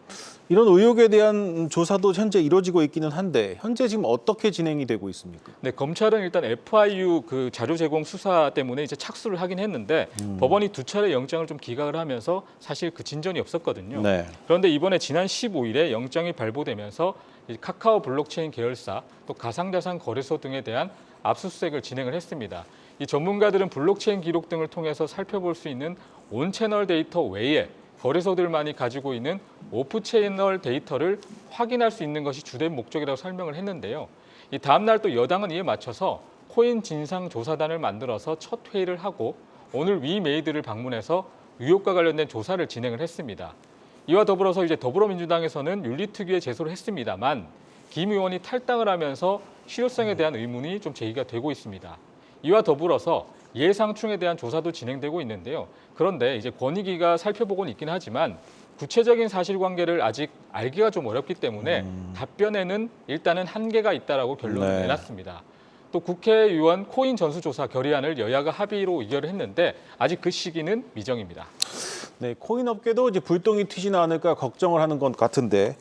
이런 의혹에 대한 조사도 현재 이루어지고 있기는 한데 현재 지금 어떻게 진행이 되고 있습니까? 네, 검찰은 일단 FIU 그 자료 제공 수사 때문에 이제 착수를 하긴 했는데 법원이 2차례 영장을 좀 기각을 하면서 사실 그 진전이 없었거든요. 네. 그런데 이번에 지난 15일에 영장이 발부되면서 카카오 블록체인 계열사 또 가상자산 거래소 등에 대한 압수수색을 진행을 했습니다. 이 전문가들은 블록체인 기록 등을 통해서 살펴볼 수 있는 온 채널 데이터 외에 거래소들만이 가지고 있는 오프 채널 데이터를 확인할 수 있는 것이 주된 목적이라고 설명을 했는데요. 이 다음 날 또 여당은 이에 맞춰서 코인 진상조사단을 만들어서 첫 회의를 하고 오늘 위메이드를 방문해서 의혹과 관련된 조사를 진행을 했습니다. 이와 더불어서 이제 더불어민주당에서는 윤리특위에 제소를 했습니다만 김 의원이 탈당을 하면서 실효성에 대한 의문이 좀 제기가 되고 있습니다. 이와 더불어서 예상충에 대한 조사도 진행되고 있는데요. 그런데 이제 권익위가 살펴보고는 있긴 하지만 구체적인 사실관계를 아직 알기가 좀 어렵기 때문에 답변에는 일단은 한계가 있다라고 결론을 내놨습니다. 또 국회의원 코인 전수조사 결의안을 여야가 합의로 의결을 했는데 아직 그 시기는 미정입니다. 네, 코인 업계도 이제 불똥이 튀지는 않을까 걱정을 하는 것 같은데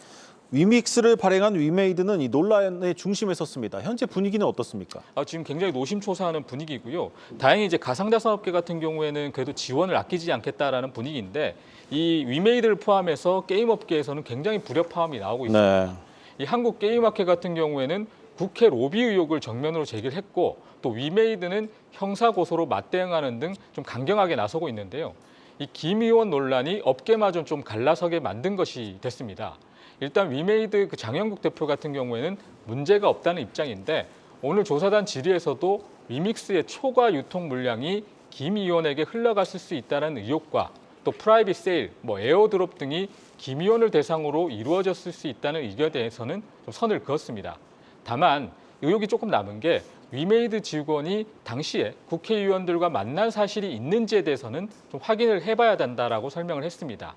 위믹스를 발행한 위메이드는 이 논란의 중심에 섰습니다. 현재 분위기는 어떻습니까? 지금 굉장히 노심초사하는 분위기고요. 다행히 이제 가상자산업계 같은 경우에는 그래도 지원을 아끼지 않겠다라는 분위기인데 이 위메이드를 포함해서 게임업계에서는 굉장히 불협화음이 나오고 있습니다. 네. 이 한국게임학회 같은 경우에는 국회 로비 의혹을 정면으로 제기를 했고 또 위메이드는 형사고소로 맞대응하는 등 좀 강경하게 나서고 있는데요. 이 김 의원 논란이 업계마저 좀 갈라서게 만든 것이 됐습니다. 일단 위메이드 그 장영국 대표 같은 경우에는 문제가 없다는 입장인데 오늘 조사단 질의에서도 위믹스의 초과 유통 물량이 김 의원에게 흘러갔을 수 있다는 의혹과 또 프라이빗 세일, 에어드롭 등이 김 의원을 대상으로 이루어졌을 수 있다는 의견에 대해서는 좀 선을 그었습니다. 다만 의혹이 조금 남은 게 위메이드 직원이 당시에 국회의원들과 만난 사실이 있는지에 대해서는 좀 확인을 해봐야 된다라고 설명을 했습니다.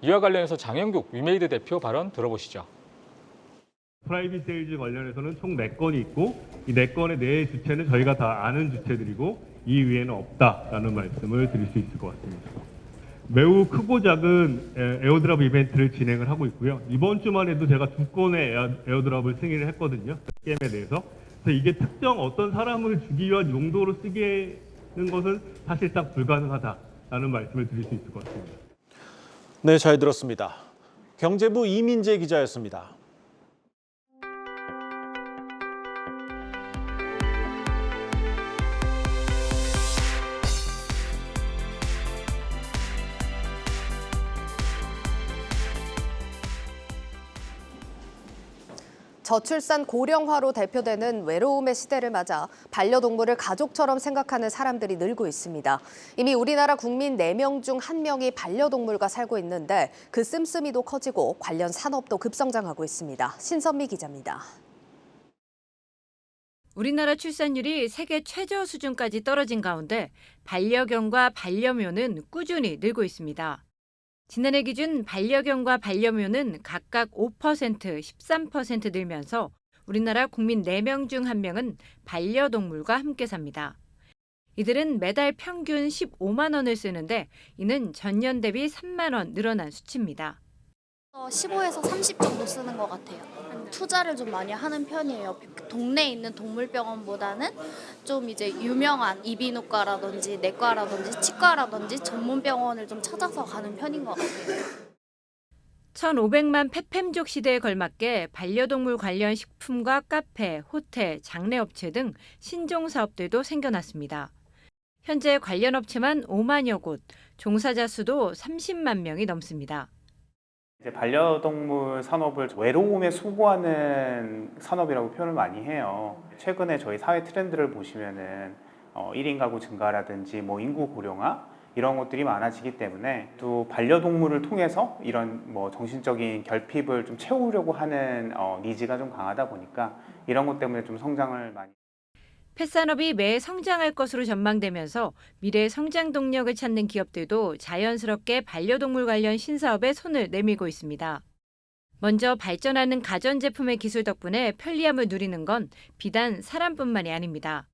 이와 관련해서 장영국 위메이드 대표 발언 들어보시죠. 프라이빗 세일즈 관련해서는 총 4건이 있고 이 4건의 네 주체는 저희가 다 아는 주체들이고 이 위에는 없다라는 말씀을 드릴 수 있을 것 같습니다. 매우 크고 작은 에어드랍 이벤트를 진행을 하고 있고요. 이번 주만 해도 제가 2건의 에어드랍을 승인을 했거든요. 게임에 대해서. 그래서 이게 특정 어떤 사람을 주기 위한 용도로 쓰기는 것은 사실상 불가능하다라는 말씀을 드릴 수 있을 것 같습니다. 네, 잘 들었습니다. 경제부 이민재 기자였습니다. 저출산 고령화로 대표되는 외로움의 시대를 맞아 반려동물을 가족처럼 생각하는 사람들이 늘고 있습니다. 이미 우리나라 국민 4명 중 1명이 반려동물과 살고 있는데 그 씀씀이도 커지고 관련 산업도 급성장하고 있습니다. 신선미 기자입니다. 우리나라 출산율이 세계 최저 수준까지 떨어진 가운데 반려견과 반려묘는 꾸준히 늘고 있습니다. 지난해 기준 반려견과 반려묘는 각각 5%, 13% 늘면서 우리나라 국민 4명 중 1명은 반려동물과 함께 삽니다. 이들은 매달 평균 15만 원을 쓰는데 이는 전년 대비 3만 원 늘어난 수치입니다. 15에서 30 정도 쓰는 것 같아요. 투자를 좀 많이 하는 편이에요. 동네에 있는 동물병원보다는 좀 이제 유명한 이비인후과라든지 내과라든지 치과라든지 전문 병원을 좀 찾아서 가는 편인 것 같아요. 1,500만 펫팸족 시대에 걸맞게 반려동물 관련 식품과 카페, 호텔, 장례업체 등 신종 사업들도 생겨났습니다. 현재 관련 업체만 5만여 곳, 종사자 수도 30만 명이 넘습니다. 이제 반려동물 산업을 외로움에 수고하는 산업이라고 표현을 많이 해요. 최근에 저희 사회 트렌드를 보시면은 1인 가구 증가라든지 뭐 인구 고령화 이런 것들이 많아지기 때문에 또 반려동물을 통해서 이런 뭐 정신적인 결핍을 좀 채우려고 하는 니즈가 좀 강하다 보니까 이런 것 때문에 좀 성장을 많이. 펫산업이 매해 성장할 것으로 전망되면서 미래 성장 동력을 찾는 기업들도 자연스럽게 반려동물 관련 신사업에 손을 내밀고 있습니다. 먼저 발전하는 가전제품의 기술 덕분에 편리함을 누리는 건 비단 사람뿐만이 아닙니다.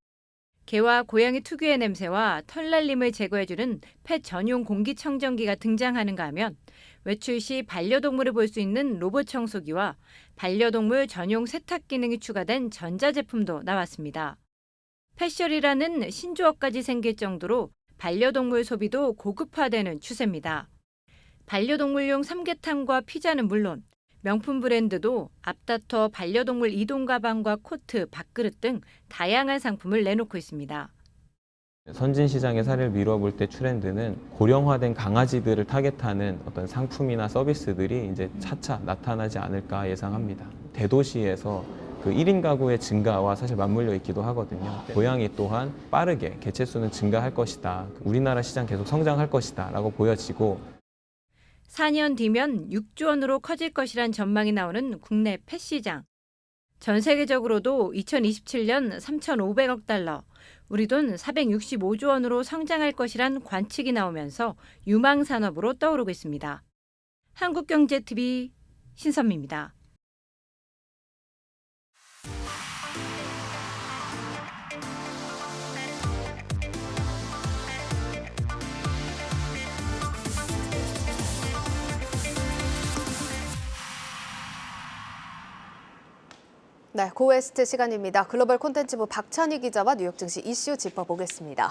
개와 고양이 특유의 냄새와 털날림을 제거해주는 펫 전용 공기청정기가 등장하는가 하면 외출 시 반려동물을 볼 수 있는 로봇 청소기와 반려동물 전용 세탁 기능이 추가된 전자제품도 나왔습니다. 펫셜이라는 신조어까지 생길 정도로 반려동물 소비도 고급화되는 추세입니다. 반려동물용 삼계탕과 피자는 물론 명품 브랜드도 앞다퉈 반려동물 이동 가방과 코트, 밥그릇 등 다양한 상품을 내놓고 있습니다. 선진 시장의 사례를 미뤄볼 때 트렌드는 고령화된 강아지들을 타겟하는 어떤 상품이나 서비스들이 이제 차차 나타나지 않을까 예상합니다. 대도시에서 그 1인 가구의 증가와 사실 맞물려 있기도 하거든요. 고양이 또한 빠르게 개체수는 증가할 것이다. 우리나라 시장 계속 성장할 것이다 라고 보여지고 4년 뒤면 6조 원으로 커질 것이란 전망이 나오는 국내 펫 시장. 전 세계적으로도 2027년 3,500억 달러, 우리 돈 465조 원으로 성장할 것이란 관측이 나오면서 유망 산업으로 떠오르고 있습니다. 한국경제TV 신선미입니다. 네, 고웨스트 시간입니다. 글로벌 콘텐츠부 박찬희 기자와 뉴욕 증시 이슈 짚어보겠습니다.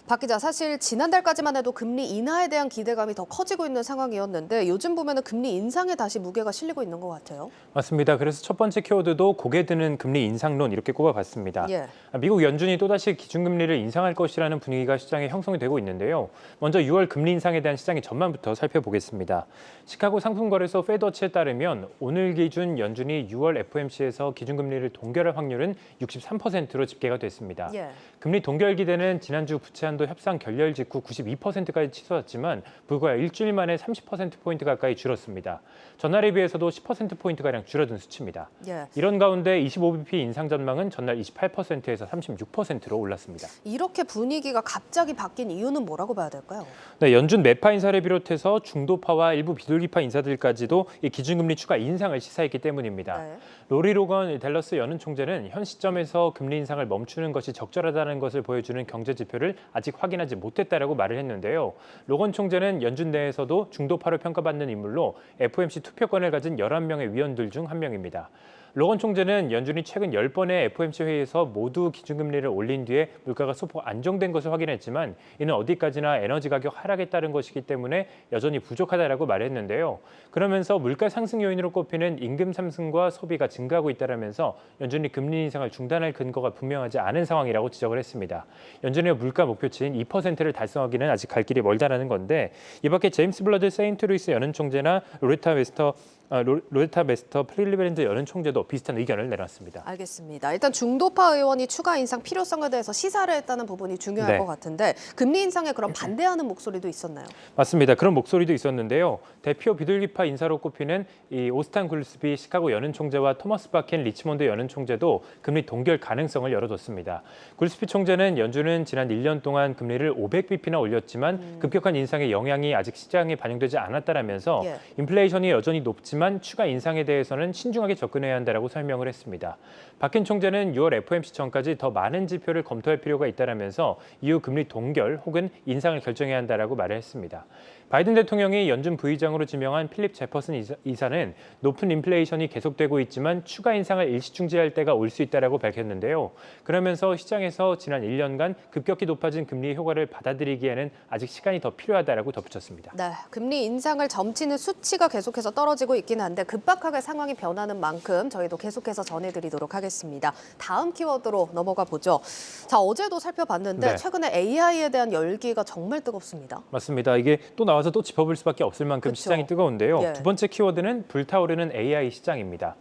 박 기자, 사실 지난달까지만 해도 금리 인하에 대한 기대감이 더 커지고 있는 상황이었는데 요즘 보면은 금리 인상에 다시 무게가 실리고 있는 것 같아요. 맞습니다. 그래서 첫 번째 키워드도 고개 드는 금리 인상론 이렇게 꼽아봤습니다. 예. 미국 연준이 또다시 기준금리를 인상할 것이라는 분위기가 시장에 형성이 되고 있는데요. 먼저 6월 금리 인상에 대한 시장의 전망부터 살펴보겠습니다. 시카고 상품거래소 페드워치에 따르면 오늘 기준 연준이 6월 FOMC에서 기준금리를 동결할 확률은 63%로 집계가 됐습니다. 예. 금리 동결 기대는 지난주 부채한도 협상 결렬 직후 92%까지 치솟았지만 불과 일주일 만에 30%포인트 가까이 줄었습니다. 전날에 비해서도 10%포인트가량 줄어든 수치입니다. 예. 이런 가운데 25bp 인상 전망은 전날 28%에서 36%로 올랐습니다. 이렇게 분위기가 갑자기 바뀐 이유는 뭐라고 봐야 될까요? 네, 연준 매파 인사를 비롯해서 중도파와 일부 비둘기파 인사들까지도 이 기준금리 추가 인상을 시사했기 때문입니다. 네. 로리 로건 댈러스 연은 총재는 현 시점에서 금리 인상을 멈추는 것이 적절하다는 것을 보여주는 경제 지표를 아직 확인하지 못했다라고 말을 했는데요. 로건 총재는 연준 내에서도 중도파로 평가받는 인물로 FOMC 투표권을 가진 11명의 위원들 중 한 명입니다. 로건 총재는 연준이 최근 10번의 FOMC 회의에서 모두 기준금리를 올린 뒤에 물가가 소폭 안정된 것을 확인했지만 이는 어디까지나 에너지 가격 하락에 따른 것이기 때문에 여전히 부족하다라고 말했는데요. 그러면서 물가 상승 요인으로 꼽히는 임금 상승과 소비가 증가하고 있다라면서 연준이 금리 인상을 중단할 근거가 분명하지 않은 상황이라고 지적을 했습니다. 연준의 물가 목표치인 2%를 달성하기는 아직 갈 길이 멀다라는 건데 이 밖에 제임스 블러드 세인트루이스 연은 총재나 로레타 웨스터 로레타 메스터 클리브랜드 연은 총재도 비슷한 의견을 내놨습니다. 알겠습니다. 일단 중도파 의원이 추가 인상 필요성에 대해서 시사를 했다는 부분이 중요할 네. 것 같은데 금리 인상에 그럼 반대하는 목소리도 있었나요? 맞습니다. 그런 목소리도 있었는데요. 대표 비둘기파 인사로 꼽히는 이 오스탄 굴스비 시카고 연은 총재와 토머스 바켄 리치몬드 연은 총재도 금리 동결 가능성을 열어뒀습니다. 굴스비 총재는 연준은 지난 1년 동안 금리를 500bp나 올렸지만 급격한 인상의 영향이 아직 시장에 반영되지 않았다라면서 인플레이션이 여전히 높지만 추가 인상에 대해서는 신중하게 접근해야 한다라고 설명을 했습니다. 바켄 총재는 6월 FOMC 전까지 더 많은 지표를 검토할 필요가 있다라면서 이후 금리 동결 혹은 인상을 결정해야 한다라고 말을 했습니다. 바이든 대통령이 연준 부의장으로 지명한 필립 제퍼슨 이사는 높은 인플레이션이 계속되고 있지만 추가 인상을 일시 중지할 때가 올 수 있다라고 밝혔는데요. 그러면서 시장에서 지난 1년간 급격히 높아진 금리의 효과를 받아들이기에는 아직 시간이 더 필요하다라고 덧붙였습니다. 네, 금리 인상을 점치는 수치가 계속해서 떨어지고 있긴 한데 급박하게 상황이 변하는 만큼 저희도 계속해서 전해드리도록 하겠습니다. 다음 키워드로 넘어가 보죠. 자, 어제도 살펴봤는데 네. 최근에 AI에 대한 열기가 정말 뜨겁습니다. 맞습니다. 이게 또 나와서 또 짚어볼 수밖에 없을 만큼 그쵸. 시장이 뜨거운데요. 예. 두 번째 키워드는 불타오르는 AI 시장입니다.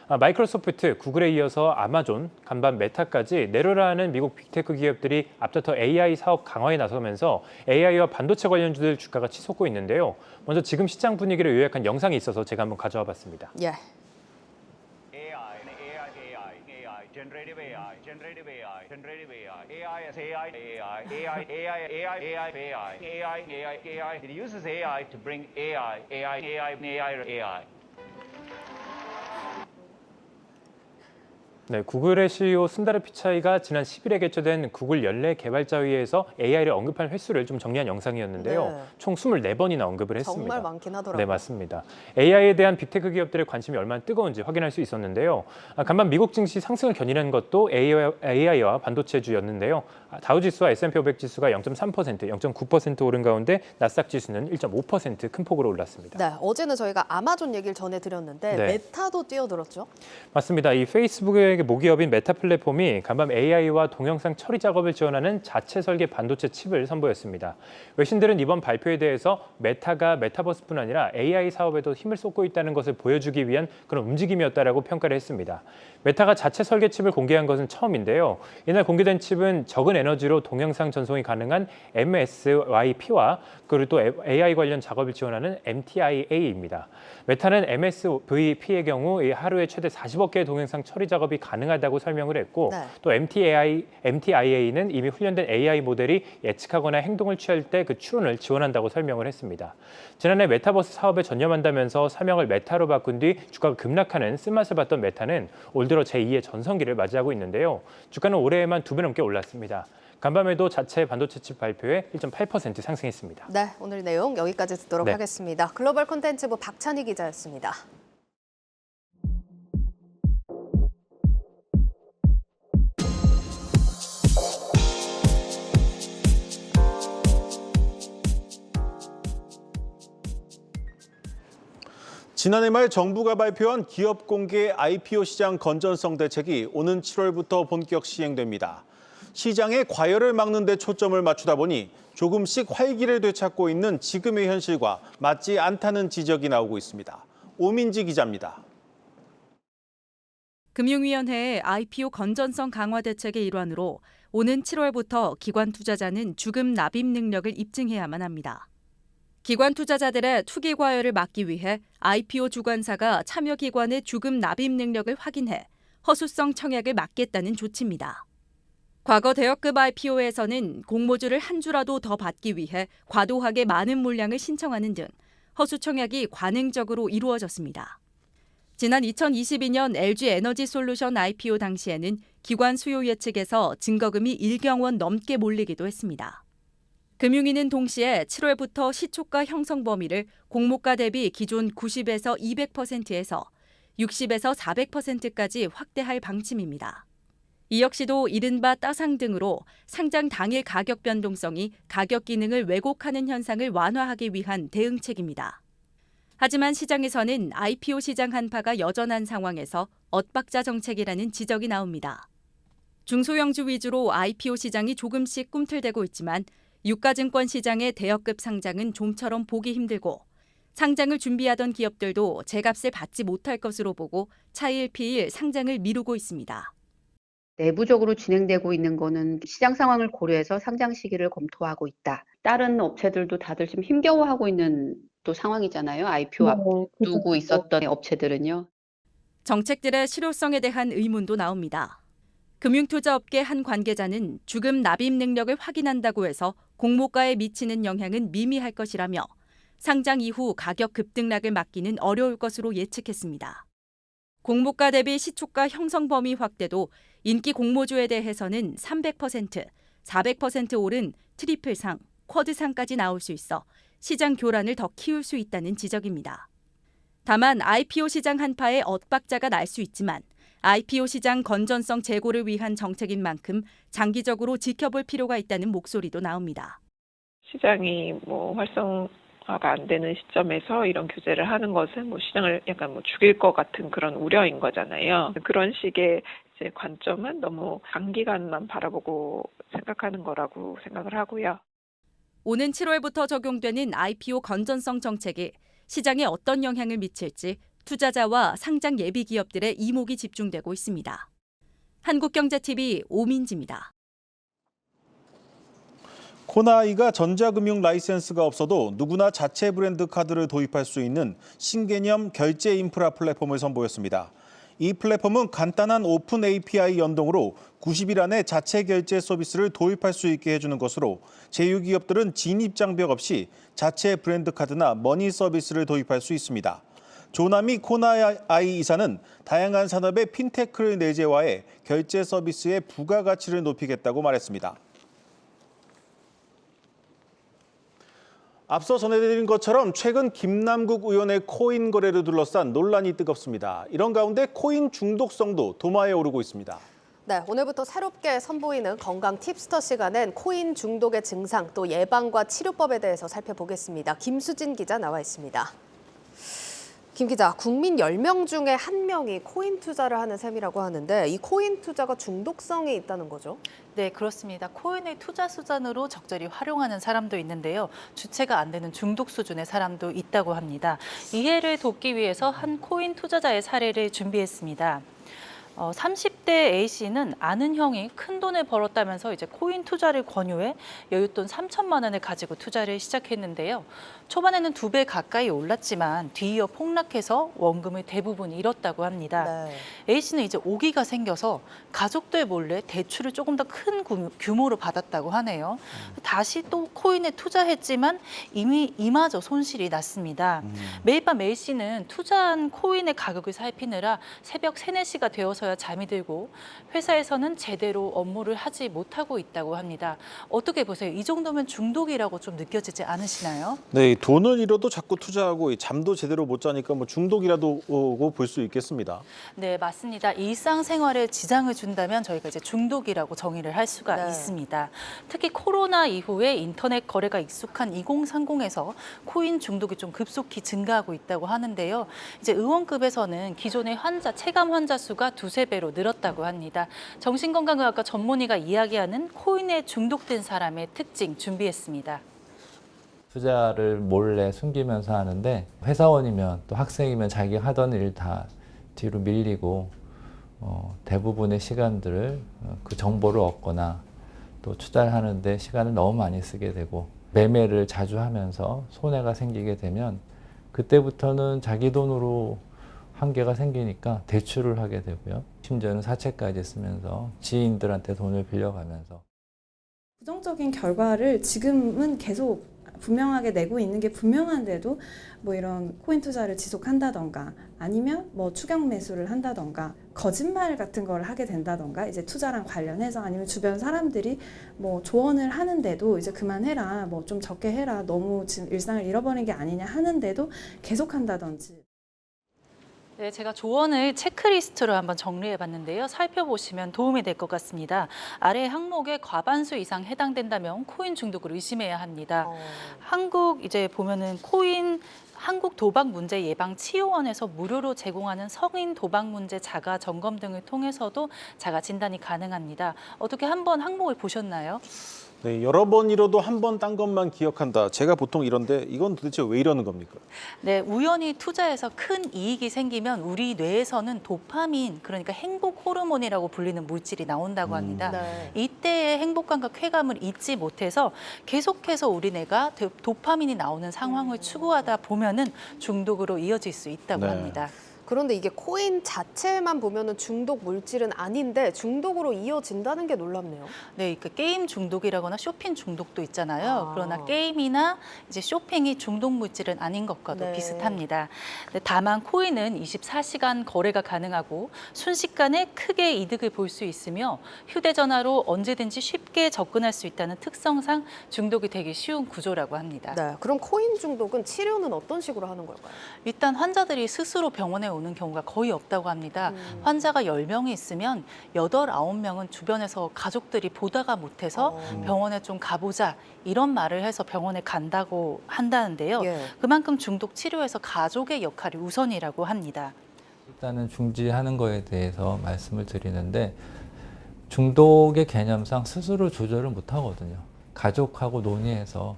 마이크로소프트, 구글에 이어서 아마존, 간밤 메타까지 내려라는 미국 빅테크 기업들이 앞서서 AI 사업 강화에 나서면서 AI와 반도체 관련주들 주가가 치솟고 있는데요. 먼저 지금 시장 분위기를 요약한 영상이 있어서 제가 한번 가져와 봤습니다. 예. Generative AI, generative AI, generative AI, AI as AI, AI, AI, AI, AI, AI, AI, AI, AI, AI. It uses AI to bring AI, AI, AI, AI, AI. 네, 구글의 CEO 순다르 피차이가 지난 10일에 개최된 구글 연례 개발자회의에서 AI를 언급한 횟수를 좀 정리한 영상이었는데요. 네. 총 24번이나 언급을 했습니다. 정말 많긴 하더라고요. 네, 맞습니다. AI에 대한 빅테크 기업들의 관심이 얼마나 뜨거운지 확인할 수 있었는데요. 간밤 미국 증시 상승을 견인한 것도 AI와 반도체주였는데요. 다우지수와 S&P 500 지수가 0.3%, 0.9% 오른 가운데 나스닥 지수는 1.5% 큰 폭으로 올랐습니다. 네, 어제는 저희가 아마존 얘기를 전해드렸는데 네. 메타도 뛰어들었죠? 맞습니다. 이 페이스북의 모기업인 메타 플랫폼이 간밤 AI와 동영상 처리 작업을 지원하는 자체 설계 반도체 칩을 선보였습니다. 외신들은 이번 발표에 대해서 메타가 메타버스뿐 아니라 AI 사업에도 힘을 쏟고 있다는 것을 보여주기 위한 그런 움직임이었다라고 평가를 했습니다. 메타가 자체 설계 칩을 공개한 것은 처음인데요. 이날 공개된 칩은 적은 에너지로 동영상 전송이 가능한 MSYP와 그리고 또 AI 관련 작업을 지원하는 MTIA입니다. 메타는 MSVP의 경우 하루에 최대 40억 개의 동영상 처리 작업이 가능하다고 설명을 했고 네. 또 MTIA는 이미 훈련된 AI 모델이 예측하거나 행동을 취할 때 그 추론을 지원한다고 설명을 했습니다. 지난해 메타버스 사업에 전념한다면서 사명을 메타로 바꾼 뒤 주가가 급락하는 쓴맛을 봤던 메타는 올 들어 제2의 전성기를 맞이하고 있는데요. 주가는 올해에만 2배 넘게 올랐습니다. 간밤에도 자체 반도체 칩 발표에 1.8% 상승했습니다. 네, 오늘 내용 여기까지 듣도록 네. 하겠습니다. 글로벌 콘텐츠부 박찬희 기자였습니다. 지난해 말 정부가 발표한 기업 공개 IPO 시장 건전성 대책이 오는 7월부터 본격 시행됩니다. 시장의 과열을 막는 데 초점을 맞추다 보니 조금씩 활기를 되찾고 있는 지금의 현실과 맞지 않다는 지적이 나오고 있습니다. 오민지 기자입니다. 금융위원회의 IPO 건전성 강화 대책의 일환으로 오는 7월부터 기관 투자자는 주금 납입 능력을 입증해야만 합니다. 기관 투자자들의 투기 과열을 막기 위해 IPO 주관사가 참여 기관의 주금 납입 능력을 확인해 허수성 청약을 막겠다는 조치입니다. 과거 대여급 IPO에서는 공모주를 한 주라도 더 받기 위해 과도하게 많은 물량을 신청하는 등 허수 청약이 관행적으로 이루어졌습니다. 지난 2022년 LG에너지솔루션 IPO 당시에는 기관 수요 예측에서 증거금이 1경 원 넘게 몰리기도 했습니다. 금융위는 동시에 7월부터 시초가 형성 범위를 공모가 대비 기존 90에서 200%에서 60에서 400%까지 확대할 방침입니다. 이 역시도 이른바 따상 등으로 상장 당일 가격 변동성이 가격 기능을 왜곡하는 현상을 완화하기 위한 대응책입니다. 하지만 시장에서는 IPO 시장 한파가 여전한 상황에서 엇박자 정책이라는 지적이 나옵니다. 중소형주 위주로 IPO 시장이 조금씩 꿈틀대고 있지만 유가증권 시장의 대여급 상장은 좀처럼 보기 힘들고 상장을 준비하던 기업들도 제값을 받지 못할 것으로 보고 차일피일 상장을 미루고 있습니다. 내부적으로 진행되고 있는 거는 시장 상황을 고려해서 상장 시기를 검토하고 있다. 다른 업체들도 다들 좀 힘겨워하고 있는 또 상황이잖아요. IPO 앞두고 있었던 업체들은요. 정책들의 실효성에 대한 의문도 나옵니다. 금융투자업계 한 관계자는 주금 납입 능력을 확인한다고 해서 공모가에 미치는 영향은 미미할 것이라며 상장 이후 가격 급등락을 막기는 어려울 것으로 예측했습니다. 공모가 대비 시초가 형성 범위 확대도 인기 공모주에 대해서는 300%, 400% 오른 트리플상, 쿼드상까지 나올 수 있어 시장 교란을 더 키울 수 있다는 지적입니다. 다만 IPO 시장 한파에 엇박자가 날 수 있지만 IPO 시장 건전성 제고를 위한 정책인 만큼 장기적으로 지켜볼 필요가 있다는 목소리도 나옵니다. 시장이 활성화가 안 되는 시점에서 이런 규제를 하는 것은 시장을 약간 죽일 것 같은 그런 우려인 거잖아요. 그런 식의 이제 관점은 너무 장기간만 바라보고 생각하는 거라고 생각을 하고요. 오는 7월부터 적용되는 IPO 건전성 정책이 시장에 어떤 영향을 미칠지 투자자와 상장 예비 기업들의 이목이 집중되고 있습니다. 한국경제TV 오민지입니다. 코나이가 전자금융 라이센스가 없어도 누구나 자체 브랜드 카드를 도입할 수 있는 신개념 결제 인프라 플랫폼을 선보였습니다. 이 플랫폼은 간단한 오픈 API 연동으로 90일 안에 자체 결제 서비스를 도입할 수 있게 해주는 것으로 제휴기업들은 진입 장벽 없이 자체 브랜드 카드나 머니 서비스를 도입할 수 있습니다. 조남이 코나이 이사는 다양한 산업의 핀테크를 내재화해 결제 서비스의 부가가치를 높이겠다고 말했습니다. 앞서 전해드린 것처럼 최근 김남국 의원의 코인 거래를 둘러싼 논란이 뜨겁습니다. 이런 가운데 코인 중독성도 도마에 오르고 있습니다. 네, 오늘부터 새롭게 선보이는 건강 팁스터 시간엔 코인 중독의 증상 또 예방과 치료법에 대해서 살펴보겠습니다. 김수진 기자 나와 있습니다. 김 기자, 국민 10명 중에 1명이 코인 투자를 하는 셈이라고 하는데 이 코인 투자가 중독성이 있다는 거죠? 네, 그렇습니다. 코인을 투자 수단으로 적절히 활용하는 사람도 있는데요. 주체가 안 되는 중독 수준의 사람도 있다고 합니다. 이해를 돕기 위해서 한 코인 투자자의 사례를 준비했습니다. 30대 A씨는 아는 형이 큰 돈을 벌었다면서 이제 코인 투자를 권유해 여윳돈 3천만 원을 가지고 투자를 시작했는데요. 초반에는 2배 가까이 올랐지만 뒤이어 폭락해서 원금을 대부분 잃었다고 합니다. 네. A씨는 이제 오기가 생겨서 가족들 몰래 대출을 조금 더 큰 규모로 받았다고 하네요. 다시 또 코인에 투자했지만 이미 이마저 손실이 났습니다. 매일 밤 A씨는 투자한 코인의 가격을 살피느라 새벽 3, 4시가 되어서야 잠이 들고 회사에서는 제대로 업무를 하지 못하고 있다고 합니다. 어떻게 보세요? 이 정도면 중독이라고 좀 느껴지지 않으시나요? 네, 돈을 잃어도 자꾸 투자하고 잠도 제대로 못 자니까 중독이라도 볼 수 있겠습니다. 네, 맞습니다. 일상생활에 지장을 준다면 저희가 이제 중독이라고 정의를 할 수가 있습니다. 특히 코로나 이후에 인터넷 거래가 익숙한 2030에서 코인 중독이 좀 급속히 증가하고 있다고 하는데요. 이제 의원급에서는 기존의 체감 환자 수가 2~3배로 늘었다고 합니다. 정신건강의학과 전문의가 이야기하는 코인에 중독된 사람의 특징 준비했습니다. 투자를 몰래 숨기면서 하는데 회사원이면 또 학생이면 자기 하던 일 다 뒤로 밀리고 대부분의 시간들을 그 정보를 얻거나 또 투자를 하는데 시간을 너무 많이 쓰게 되고 매매를 자주 하면서 손해가 생기게 되면 그때부터는 자기 돈으로 한계가 생기니까 대출을 하게 되고요. 심지어는 사채까지 쓰면서 지인들한테 돈을 빌려가면서 부정적인 결과를 지금은 계속 분명하게 내고 있는 게 분명한데도 이런 코인 투자를 지속한다던가 아니면 추격 매수를 한다던가 거짓말 같은 걸 하게 된다던가 이제 투자랑 관련해서 아니면 주변 사람들이 조언을 하는데도 이제 그만해라 좀 적게 해라 너무 지금 일상을 잃어버린 게 아니냐 하는데도 계속한다든지. 네, 제가 조언을 체크리스트로 한번 정리해봤는데요. 살펴보시면 도움이 될 것 같습니다. 아래 항목에 과반수 이상 해당된다면 코인 중독을 의심해야 합니다. 한국 이제 보면은 한국 도박 문제 예방 치료원에서 무료로 제공하는 성인 도박 문제 자가 점검 등을 통해서도 자가 진단이 가능합니다. 어떻게 한번 항목을 보셨나요? 네, 여러 번 잃어도 한 번 딴 것만 기억한다. 제가 보통 이런데 이건 도대체 왜 이러는 겁니까? 네, 우연히 투자해서 큰 이익이 생기면 우리 뇌에서는 도파민, 그러니까 행복 호르몬이라고 불리는 물질이 나온다고 합니다. 이때의 행복감과 쾌감을 잊지 못해서 계속해서 우리 뇌가 도파민이 나오는 상황을 추구하다 보면은 중독으로 이어질 수 있다고 합니다. 그런데 이게 코인 자체만 보면은 중독 물질은 아닌데 중독으로 이어진다는 게 놀랍네요. 네, 그 게임 중독이라거나 쇼핑 중독도 있잖아요. 그러나 게임이나 이제 쇼핑이 중독 물질은 아닌 것과도 네. 비슷합니다. 네, 다만 코인은 24시간 거래가 가능하고 순식간에 크게 이득을 볼 수 있으며 휴대전화로 언제든지 쉽게 접근할 수 있다는 특성상 중독이 되기 쉬운 구조라고 합니다. 네, 그럼 코인 중독은 치료는 어떤 식으로 하는 걸까요? 일단 환자들이 스스로 병원에 오는 경우가 거의 없다고 합니다. 환자가 10명이 있으면 8, 9명은 주변에서 가족들이 보다가 못해서 병원에 좀 가보자 이런 말을 해서 병원에 간다고 한다는데요. 그만큼 중독 치료에서 가족의 역할이 우선이라고 합니다. 일단은 중지하는 거에 대해서 말씀을 드리는데 중독의 개념상 스스로 조절을 못 하거든요. 가족하고 논의해서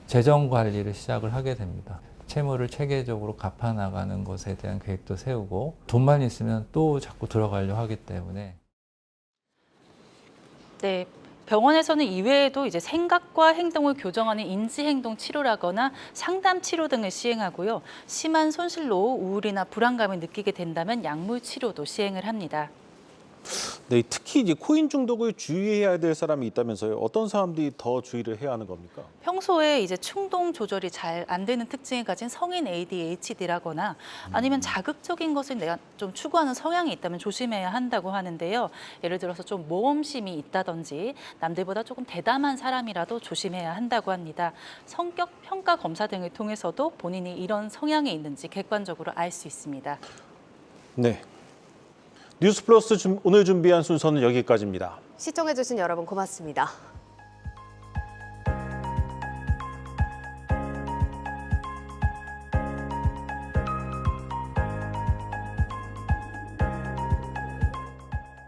재정 관리를 시작을 하게 됩니다. 채무를 체계적으로 갚아나가는 것에 대한 계획도 세우고 돈만 있으면 또 자꾸 들어가려고 하기 때문에. 네. 병원에서는 이외에도 이제 생각과 행동을 교정하는 인지행동 치료라거나 상담 치료 등을 시행하고요. 심한 손실로 우울이나 불안감을 느끼게 된다면 약물 치료도 시행을 합니다. 네, 특히 이제 코인 중독을 주의해야 될 사람이 있다면서요. 어떤 사람들이 더 주의를 해야 하는 겁니까? 평소에 이제 충동 조절이 잘 안 되는 특징을 가진 성인 ADHD라거나 아니면 자극적인 것을 내가 좀 추구하는 성향이 있다면 조심해야 한다고 하는데요. 예를 들어서 좀 모험심이 있다든지 남들보다 조금 대담한 사람이라도 조심해야 한다고 합니다. 성격 평가 검사 등을 통해서도 본인이 이런 성향이 있는지 객관적으로 알 수 있습니다. 네. 뉴스 플러스 오늘 준비한 순서는 여기까지입니다. 시청해주신 여러분 고맙습니다.